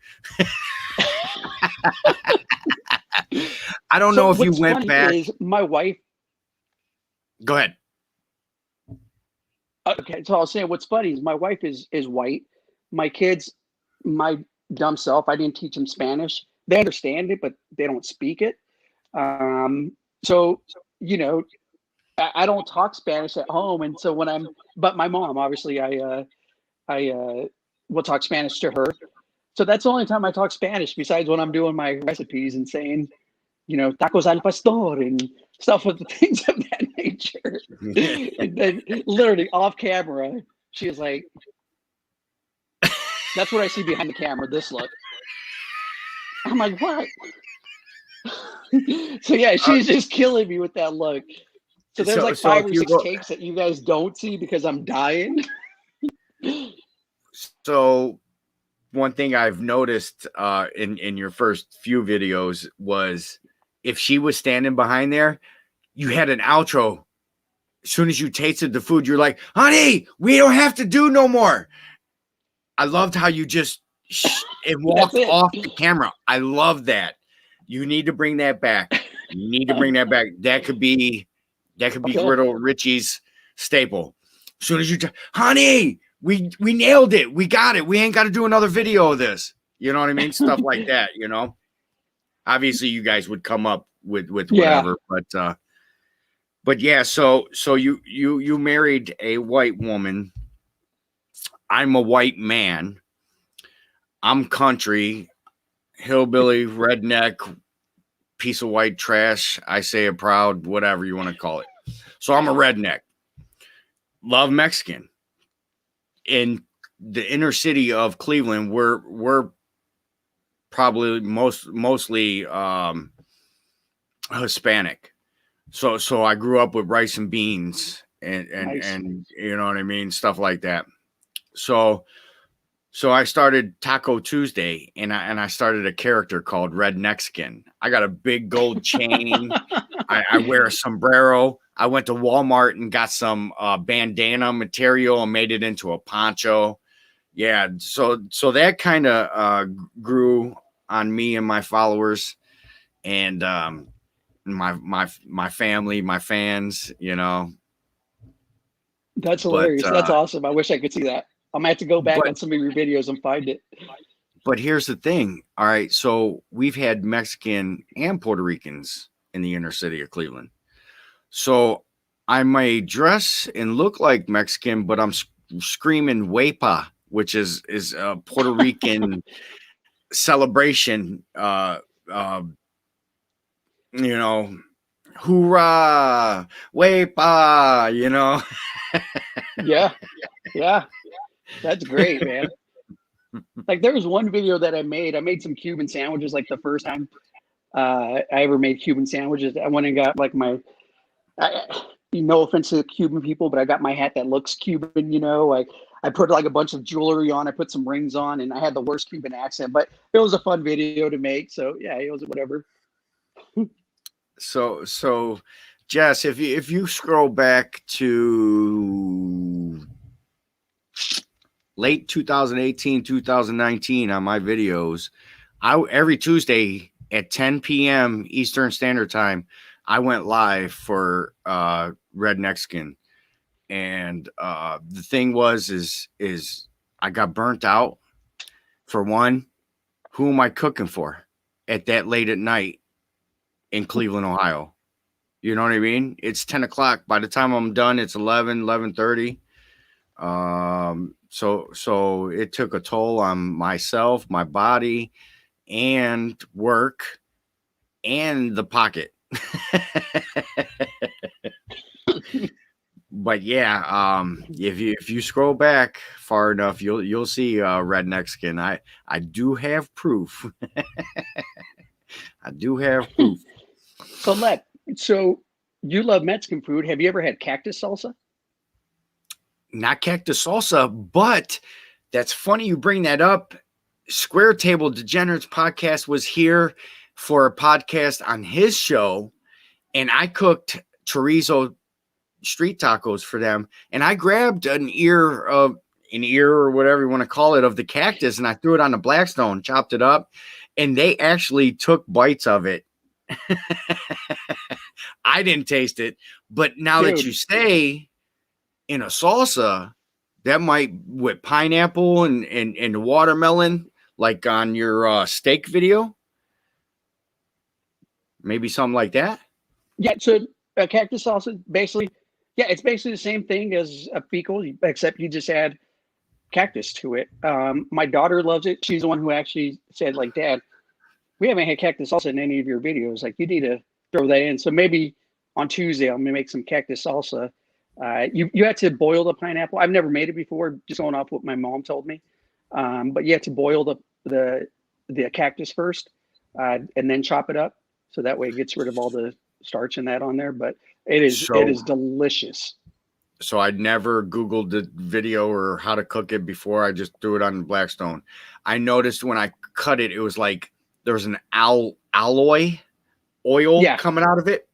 I don't So know if you what's went funny back. is my wife. Go ahead. Okay, so I'll say what's funny is my wife is white. My kids, my dumb self, I didn't teach them Spanish. They understand it, but they don't speak it. So you know, I don't talk Spanish at home, and so when but my mom, obviously, I will talk Spanish to her. So that's the only time I talk Spanish, besides when I'm doing my recipes and saying, tacos al pastor and stuff with the things of that nature. And then literally off camera, she was like, that's what I see behind the camera, this look. I'm like, what? So yeah, she's just killing me with that look. So there's like So 5 if or you 6 go, takes that you guys don't see because I'm dying. so one thing I've noticed in your first few videos was if she was standing behind there, you had an outro. As soon as you tasted the food, you're like, honey, we don't have to do no more. I loved how you just it That's walked it. off the camera. I love that. You need to bring that back. You need to bring that back. That could be Okay. Griddle Richie's staple. As soon as you honey, we nailed it. We got it. We ain't got to do another video of this. You know what I mean? Stuff like that, you know. Obviously you guys would come up with Yeah. whatever, but yeah, so you married a white woman. I'm a white man. I'm country, hillbilly, redneck, piece of white trash. I say it proud, whatever you want to call it. So I'm a redneck. Love Mexican. In the inner city of Cleveland, we're probably mostly Hispanic. So I grew up with rice and beans and Nice. you know what I mean, stuff like that. So I started Taco Tuesday, and I started a character called Red Mexican. I got a big gold chain. I wear a sombrero. I went to Walmart and got some bandana material and made it into a poncho. Yeah, so that kind of grew on me and my followers, and my family, my fans, you know. That's But hilarious. That's awesome. I wish I could see that. I'm gonna have to go back but on some of your videos and find it. But here's the thing. All right. So we've had Mexican and Puerto Ricans in the inner city of Cleveland. So I may dress and look like Mexican, but I'm screaming "Wepa," which is a Puerto Rican celebration. You know, hoorah, Wepa. You know. Yeah. Yeah. That's great, man. Like there was one video that I made some Cuban sandwiches like the first time I ever made Cuban sandwiches. I went and got like no offense to Cuban people, but I got my hat that looks Cuban, like I put like a bunch of jewelry on. I put some rings on, and I had the worst Cuban accent, but it was a fun video to make. So yeah, it was whatever. So Jess, if you scroll back to late 2018, 2019 on my videos, every Tuesday at 10 p.m. Eastern Standard Time, I went live for Red Mexican. And the thing was is I got burnt out. For one, who am I cooking for at that late at night in Cleveland, Ohio? You know what I mean? It's 10 o'clock. By the time I'm done, it's 11:30. So it took a toll on myself, my body, and work, and the pocket. But yeah, if you scroll back far enough, you'll see Red Mexican. I do have proof. I do have proof. So you love Mexican food. Have you ever had cactus salsa? Not Cactus Salsa, but that's funny you bring that up. Square Table Degenerates podcast was here for a podcast on his show, and I cooked chorizo street tacos for them, and I grabbed an ear or whatever you want to call it of the cactus, and I threw it on the Blackstone, chopped it up, and they actually took bites of it. I didn't taste it, but now that you say in a salsa, that might with pineapple and watermelon, like on your steak video, maybe something like that. Yeah. So cactus salsa, basically, yeah, it's basically the same thing as a pickle, except you just add cactus to it. My daughter loves it. She's the one who actually said, like, Dad, we haven't had cactus salsa in any of your videos. Like, you need to throw that in. So maybe on Tuesday, I'm gonna make some cactus salsa. You had to boil the pineapple. I've never made it before, just going off what my mom told me. But you have to boil the cactus first, and then chop it up. So that way it gets rid of all the starch and that on there. But it is delicious. So I'd never Googled the video or how to cook it before. I just threw it on Blackstone. I noticed when I cut it, it was like there was an alloy oil coming out of it.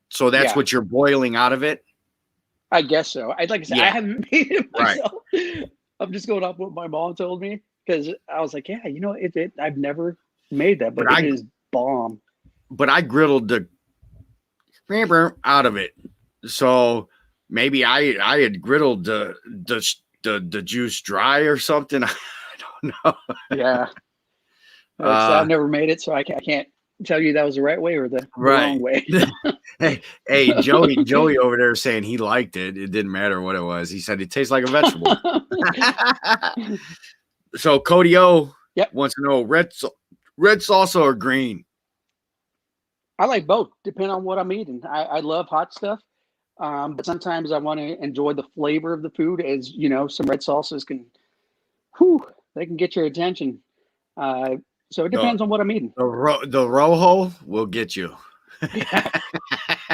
So that's what you're boiling out of it. I guess so. Like I said, I haven't made it myself. Right. I'm just going off what my mom told me, because I was like, yeah, I've never made that, but it is bomb. But I griddled the out of it, so maybe I had griddled the juice dry or something. I don't know. Yeah, I've never made it, so I can't tell you that was the right way or the wrong way. hey, Joey over there saying he liked it. It didn't matter what it was. He said it tastes like a vegetable. So Cody O wants to know red salsa or green. I like both, depending on what I'm eating. I love hot stuff, but sometimes I want to enjoy the flavor of the food. As you know, some red salsas they can get your attention. So it depends on what I'm eating. The Rojo will get you.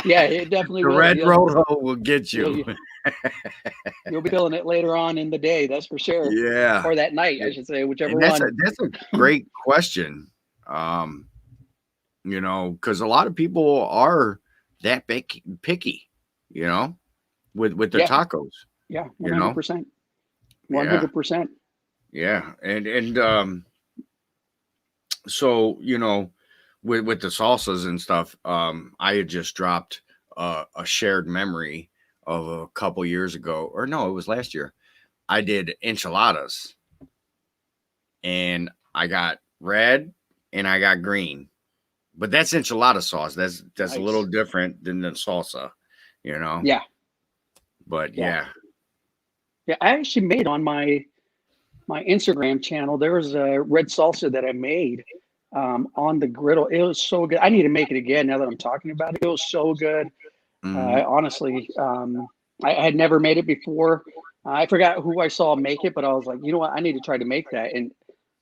Yeah, it definitely will. The red Rojo will get you. You'll be feeling it later on in the day, that's for sure. Yeah. Or that night, I should say, whichever that's one. That's a great question. Because a lot of people are that picky, with their tacos. Yeah, 100%. 100%. Yeah, and so with the salsas and stuff, I had just dropped a shared memory of a couple years ago, or no, it was last year. I did enchiladas, and I got red and I got green, but that's enchilada sauce. That's nice. A little different than the salsa, Yeah. But yeah, I actually made on my Instagram channel. There was a red salsa that I made on the griddle. It was so good. I need to make it again now that I'm talking about it. It was so good. Honestly, I had never made it before. I forgot who I saw make it, but I was like, you know what? I need to try to make that. And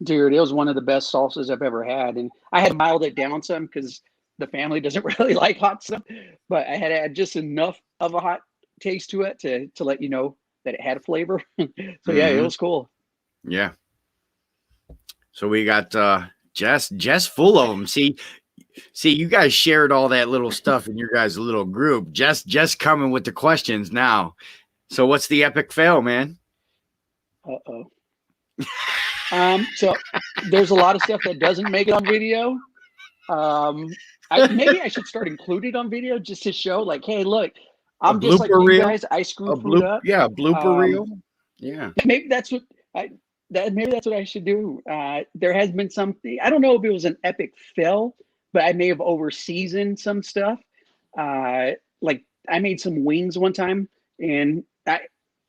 dude, it was one of the best salsas I've ever had. And I had miled it down some because the family doesn't really like hot stuff, but I had to add just enough of a hot taste to it to let you know that it had a flavor. So yeah, it was cool. Yeah. So we got Jess full of them. See, you guys shared all that little stuff in your guys' little group. Jess coming with the questions now. So what's the epic fail, man? Uh-oh. So there's a lot of stuff that doesn't make it on video. Maybe I should start including on video just to show, like, hey, look, I'm just like you guys. I screw food up. Yeah, a blooper reel. Yeah. Maybe that's what I should do. There has been something. I don't know if it was an epic fail, but I may have overseasoned some stuff. Like I made some wings one time, and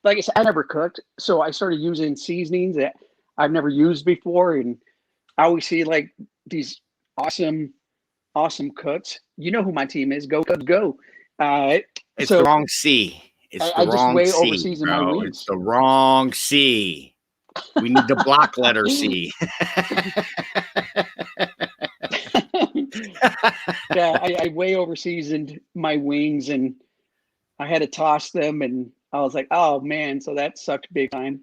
like I said, I never cooked, so I started using seasonings that I've never used before, and I always see like these awesome cooks. You know who my team is? Go Cubs, go! It's the wrong C. It's the wrong way C, overseasoned my wings. It's the wrong C. We need the block letter C. Yeah, I way overseasoned my wings, and I had to toss them, and I was like, oh man, so that sucked big time.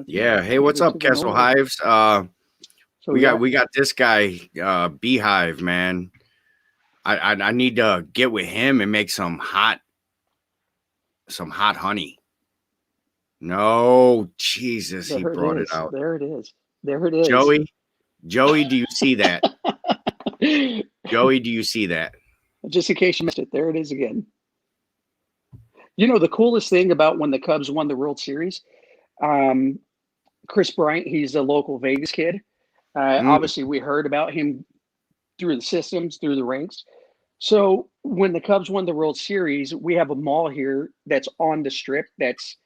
Yeah. Hey, what's up, Kessel Hives? We got this guy, Beehive, man. I need to get with him and make some hot honey. No, Jesus, he brought it out. There it is. Joey, do you see that? Joey, do you see that? Just in case you missed it, there it is again. You know, the coolest thing about when the Cubs won the World Series, Chris Bryant, he's a local Vegas kid. Obviously, we heard about him through the systems, through the ranks. So when the Cubs won the World Series, we have a mall here that's on the strip that's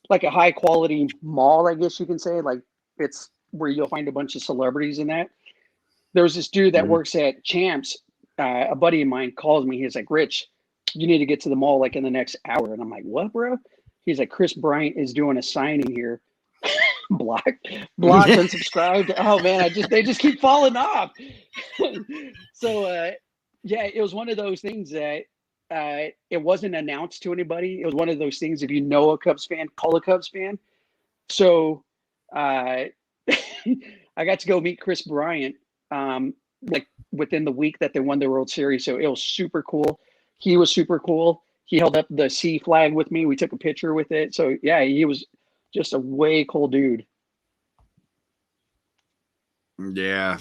like a high quality mall, I guess you can say. Like it's where you'll find a bunch of celebrities in that. There's this dude that works at Champs. A buddy of mine calls me. He's like, Rich, you need to get to the mall like in the next hour. And I'm like, what, bro? He's like, Chris Bryant is doing a signing here. Blocked, unsubscribed. Oh man, they just keep falling off. So yeah, it was one of those things that it wasn't announced to anybody. It was one of those things, if you know a Cubs fan, call a Cubs fan. So I got to go meet Chris Bryant like within the week that they won the World Series. So it was super cool. He was super cool. He held up the C flag with me. We took a picture with it. So yeah, he was just a way cool dude. Yeah,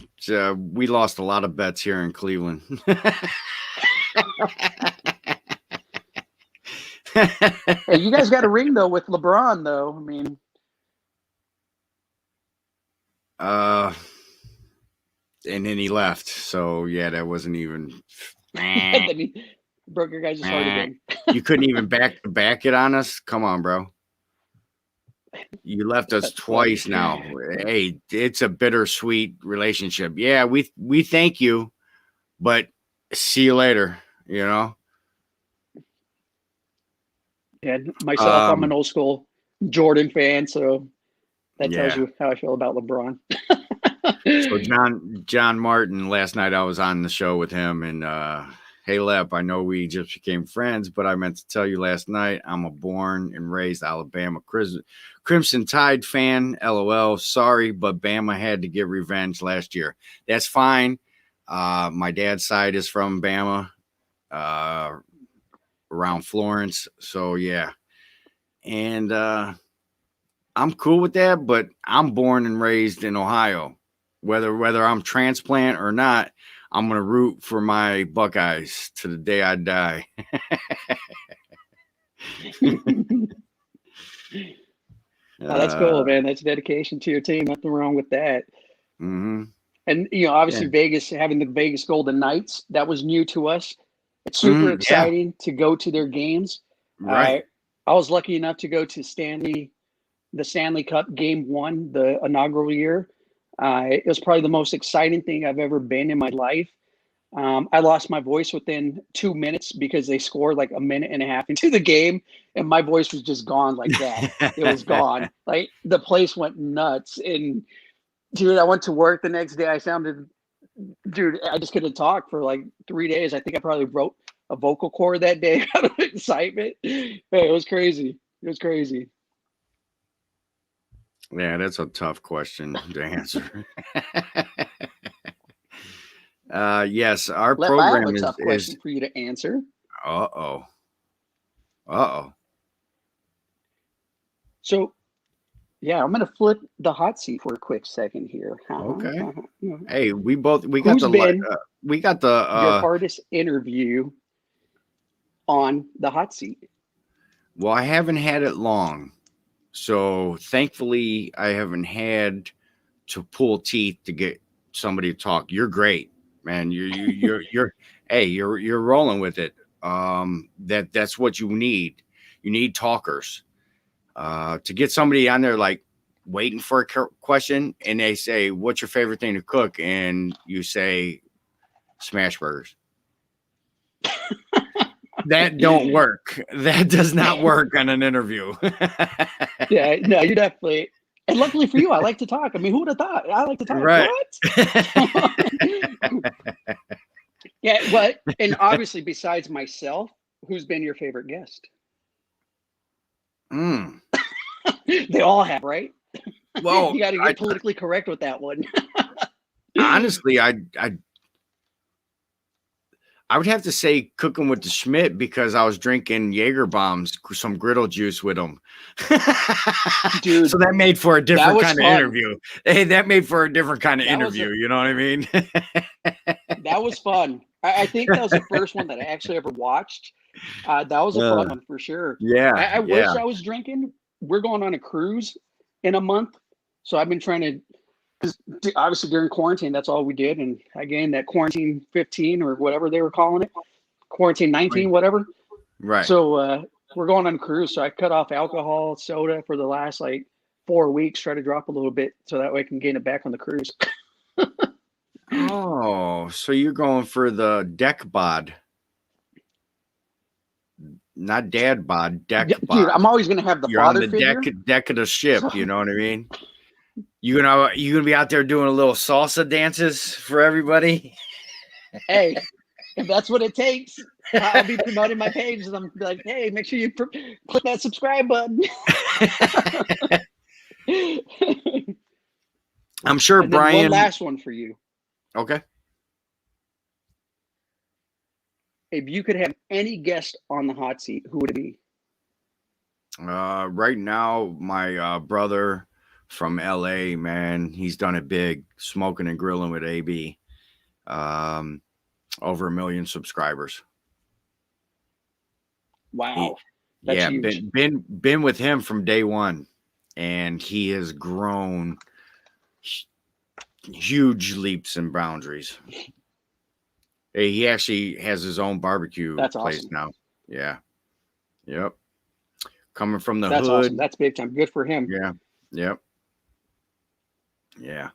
we lost a lot of bets here in Cleveland. Hey, you guys got a ring though with LeBron, though. I mean, and then he left. So yeah, that wasn't even. Then he broke your guys' heart again. You couldn't even back it on us. Come on, bro. You left us twice now. Hey, it's a bittersweet relationship. Yeah, we thank you, but see you later, you know? Yeah, myself, I'm an old school Jordan fan, so that tells you how I feel about LeBron. So John Martin, last night I was on the show with him, and hey, Lep, I know we just became friends, but I meant to tell you last night, I'm a born and raised Alabama Crimson Tide fan. LOL. Sorry, but Bama had to get revenge last year. That's fine. My dad's side is from Bama, around Florence. So, yeah. And I'm cool with that, but I'm born and raised in Ohio. Whether I'm transplant or not, I'm going to root for my Buckeyes to the day I die. Oh, that's cool, man. That's dedication to your team. Nothing wrong with that. Mm-hmm. And, you know, obviously Vegas, having the Vegas Golden Knights, that was new to us. It's super exciting to go to their games. Right. I was lucky enough to go to the Stanley Cup Game 1, the inaugural year. It was probably the most exciting thing I've ever been in my life. I lost my voice within 2 minutes because they scored like a minute and a half into the game, and my voice was just gone like that. It was gone. Like the place went nuts. And dude, I went to work the next day. I just couldn't talk for like 3 days. I think I probably a vocal cord that day out of excitement. Hey, it was crazy. It was crazy. Yeah, that's a tough question to answer. Yes, our I have a program tough is question for you to answer. uh-oh. Uh-oh. So, yeah, I'm going to flip the hot seat for a quick second here. Okay. Hey, we got Who's been the your hardest interview on the hot seat? well, I haven't had it long. So thankfully I haven't had to pull teeth to get somebody to talk. You're great, man. You're hey, you're rolling with it. That's what you need. You need talkers. To get somebody on there like waiting for a question and they say, "What's your favorite thing to cook?" and you say, "Smash burgers." That don't work. That does not work on an interview. Yeah, no, you definitely. And luckily for you, I like to talk. I mean, who would have thought? I like to talk. Right. What? Yeah, what? And obviously, besides myself, who's been your favorite guest? They all have, right? Well, you got to get politically correct with that one. honestly, I would have to say cooking with the Schmidt because I was drinking Jaeger bombs, some griddle juice with them. Dude, so that made for a different kind of fun. interview. Hey, that made for a different kind of interview. You know what I mean? That was fun. I think that was the first one that I actually ever watched. That was a fun one for sure. Yeah. I wish I was drinking. We're going on a cruise in a month. So I've been trying to, because obviously during quarantine, that's all we did. And I gained that quarantine 15 or whatever they were calling it, quarantine 19, whatever. Right. So we're going on a cruise. So I cut off alcohol, soda for the last like 4 weeks, try to drop a little bit so that way I can gain it back on the cruise. Oh, so you're going for the deck bod. Not dad bod, deck bod. Dude, I'm always going to have the You're father on the figure. deck of the ship. You know what I mean? You gonna be out there doing a little salsa dances for everybody? Hey, if that's what it takes, I'll be promoting my page and I'm like, hey, make sure you click that subscribe button. I'm sure and Brian. One last one for you. Okay. If you could have any guest on the hot seat, who would it be? Right now, my brother from LA, man, he's done it big, smoking and grilling with AB. Over 1 million subscribers. Wow. That's huge. Been with him from day one, and he has grown huge leaps and boundaries. He actually has his own barbecue place now. Yeah. Yep. Coming from the hood. That's awesome. That's big time. Good for him. Yeah. Yep. Yeah.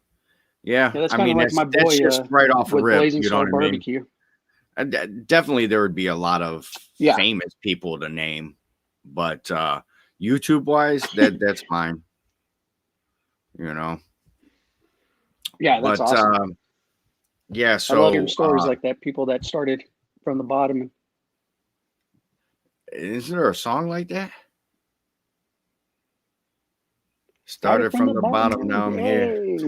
Yeah. That's kind of like my boy. That's just right off a rip. Blazing You know what I mean? Barbecue. Definitely, there would be a lot of famous people to name, but YouTube wise, that's fine. You know. Yeah, that's awesome. Yeah, so I love hearing stories like that. People that started from the bottom. Is there a song like that? Started from the bottom, now I'm here.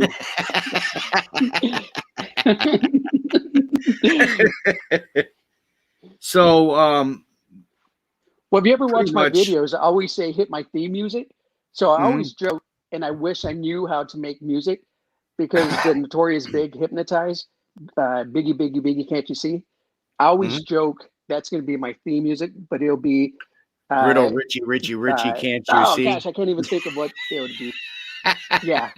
So, well, have you ever watched my videos? I always say hit my theme music. So I always joke, and I wish I knew how to make music because the Notorious Big Hypnotize, Biggie, Biggie, Biggie, can't you see? I always joke that's going to be my theme music, but it'll be Griddle Richie, can't you see? Oh gosh, I can't even think of what it would be. Yeah.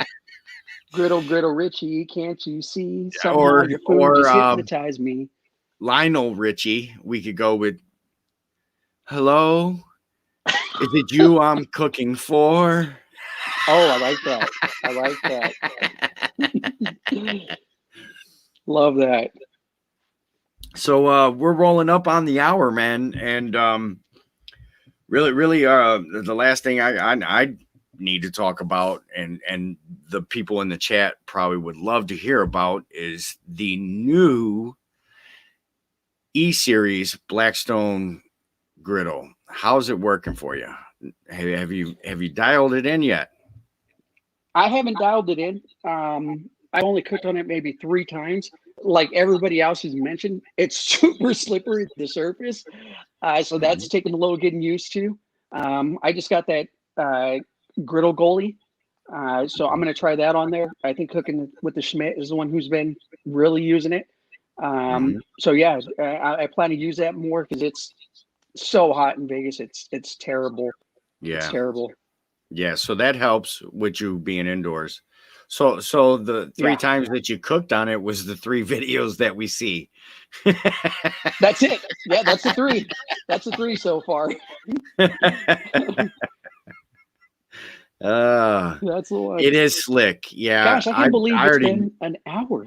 Griddle Richie, can't you see? Somehow your food just hypnotized me. Lionel Richie, we could go with, hello, is it you I'm cooking for? Oh, I like that. Love that. So we're rolling up on the hour, man, and really, the last thing I need to talk about, and the people in the chat probably would love to hear about, is the new E-Series Blackstone griddle. How's it working for you? Have you dialed it in yet? I haven't dialed it in. I only cooked on it maybe 3 times. Like everybody else has mentioned, it's super slippery at the surface. So that's taking a little getting used to. I just got that griddle goalie. So I'm going to try that on there. I think cooking with the Schmidt is the one who's been really using it. So yeah, I plan to use that more because it's so hot in Vegas. It's terrible. Yeah. It's terrible. Yeah, so that helps with you being indoors. So the 3 times that you cooked on it was the 3 videos that we see. That's it. Yeah, that's the 3. That's the 3 so far. That's the one. It is slick. Yeah. Gosh, I can't believe it's been an hour.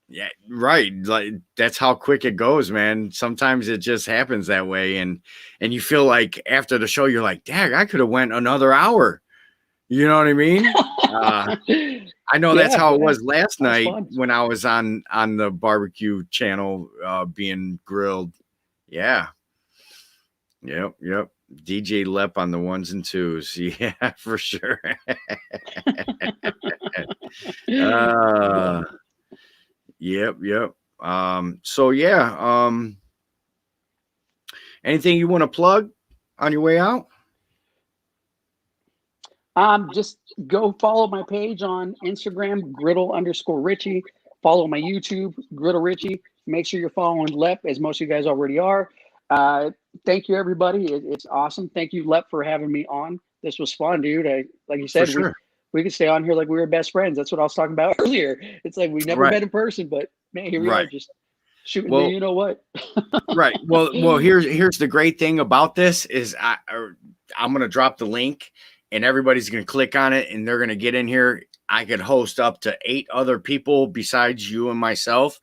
Yeah, right. Like that's how quick it goes, man. Sometimes it just happens that way, and you feel like after the show, you're like, "Dang, I could have went another hour." You know what I mean? I know that's how it was last night when I was on the barbecue channel being grilled. Yeah. Yep. DJ Lep on the 1s and 2s. Yeah, for sure. Yep. So yeah. Anything you want to plug on your way out? Just go follow my page on Instagram, Griddle_Richie. Follow my YouTube, Griddle Richie. Make sure you're following Lep, as most of you guys already are. Thank you, everybody. It's awesome. Thank you, Lep, for having me on. This was fun, dude. Like you said, we could stay on here like we were best friends. That's what I was talking about earlier. It's like we never met in person, but man, here we are just shooting the you know what. Right. Well, here's the great thing about this is I'm gonna drop the link and everybody's gonna click on it and they're gonna get in here. I could host up to 8 other people besides you and myself.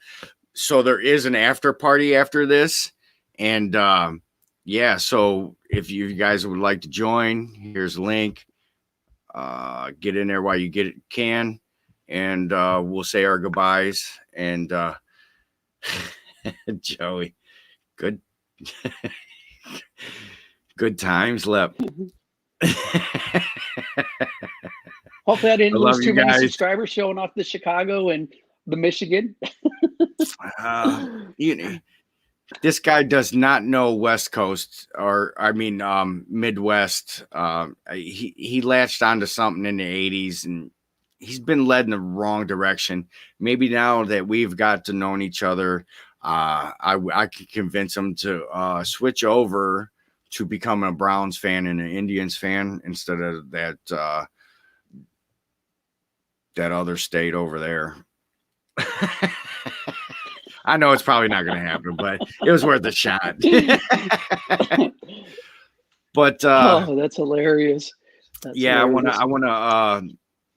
So there is an after party after this. And yeah, so if you guys would like to join, here's a link. Get in there while you can, and we'll say our goodbyes. And Joey, good times, Lep. Hopefully I didn't lose too many subscribers showing off the Chicago and the Michigan. This guy does not know West Coast, or I mean Midwest. He latched onto something in the 80s and he's been led in the wrong direction. Maybe now that we've got to know each other, I could convince him to switch over to becoming a Browns fan and an Indians fan instead of that other state over there. I know it's probably not going to happen, but it was worth a shot. But oh, that's hilarious. I want to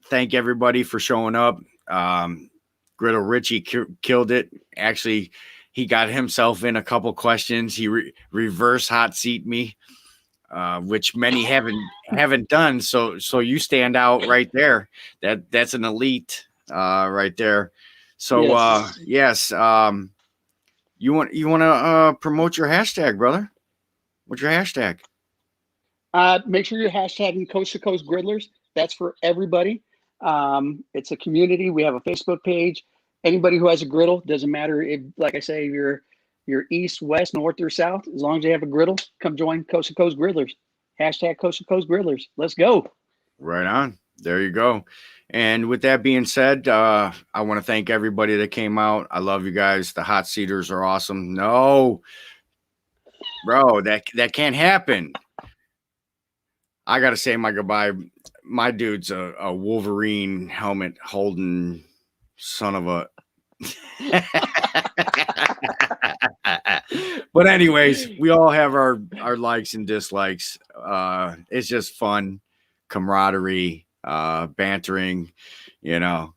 thank everybody for showing up. Griddle Richie killed it. Actually, he got himself in a couple questions. He reverse hot seat me, which many haven't done. So you stand out right there. That's an elite right there. So yes, you want to promote your hashtag, brother? What's your hashtag? Make sure you're hashtagging Coast to Coast Griddlers. That's for everybody. It's a community. We have a Facebook page. Anybody who has a griddle, doesn't matter if, like I say, you're east, west, north, or south. As long as you have a griddle, come join Coast to Coast Griddlers. Hashtag Coast to Coast Griddlers. Let's go. Right on. There you go. And with that being said, I want to thank everybody that came out. I love you guys. The hot seaters are awesome. No, bro, that can't happen. I got to say my goodbye. My dude's a Wolverine helmet holding son of a. But anyways, we all have our likes and dislikes. It's just fun, camaraderie, bantering. You know,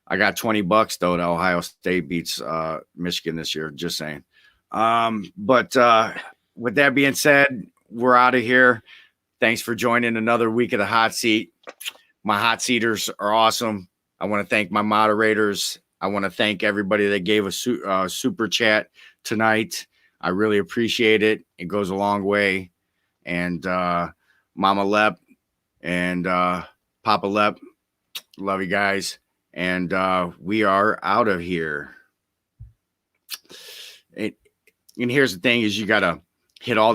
I got $20 though. To Ohio State beats Michigan this year. Just saying. But with that being said, we're out of here. Thanks for joining another week of the hot seat. My hot seaters are awesome. I want to thank my moderators. I want to thank everybody that gave a super chat tonight. I really appreciate it. It goes a long way. And Mama Lep and Papa Lep, love you guys. And we are out of here. And here's the thing is you got to hit all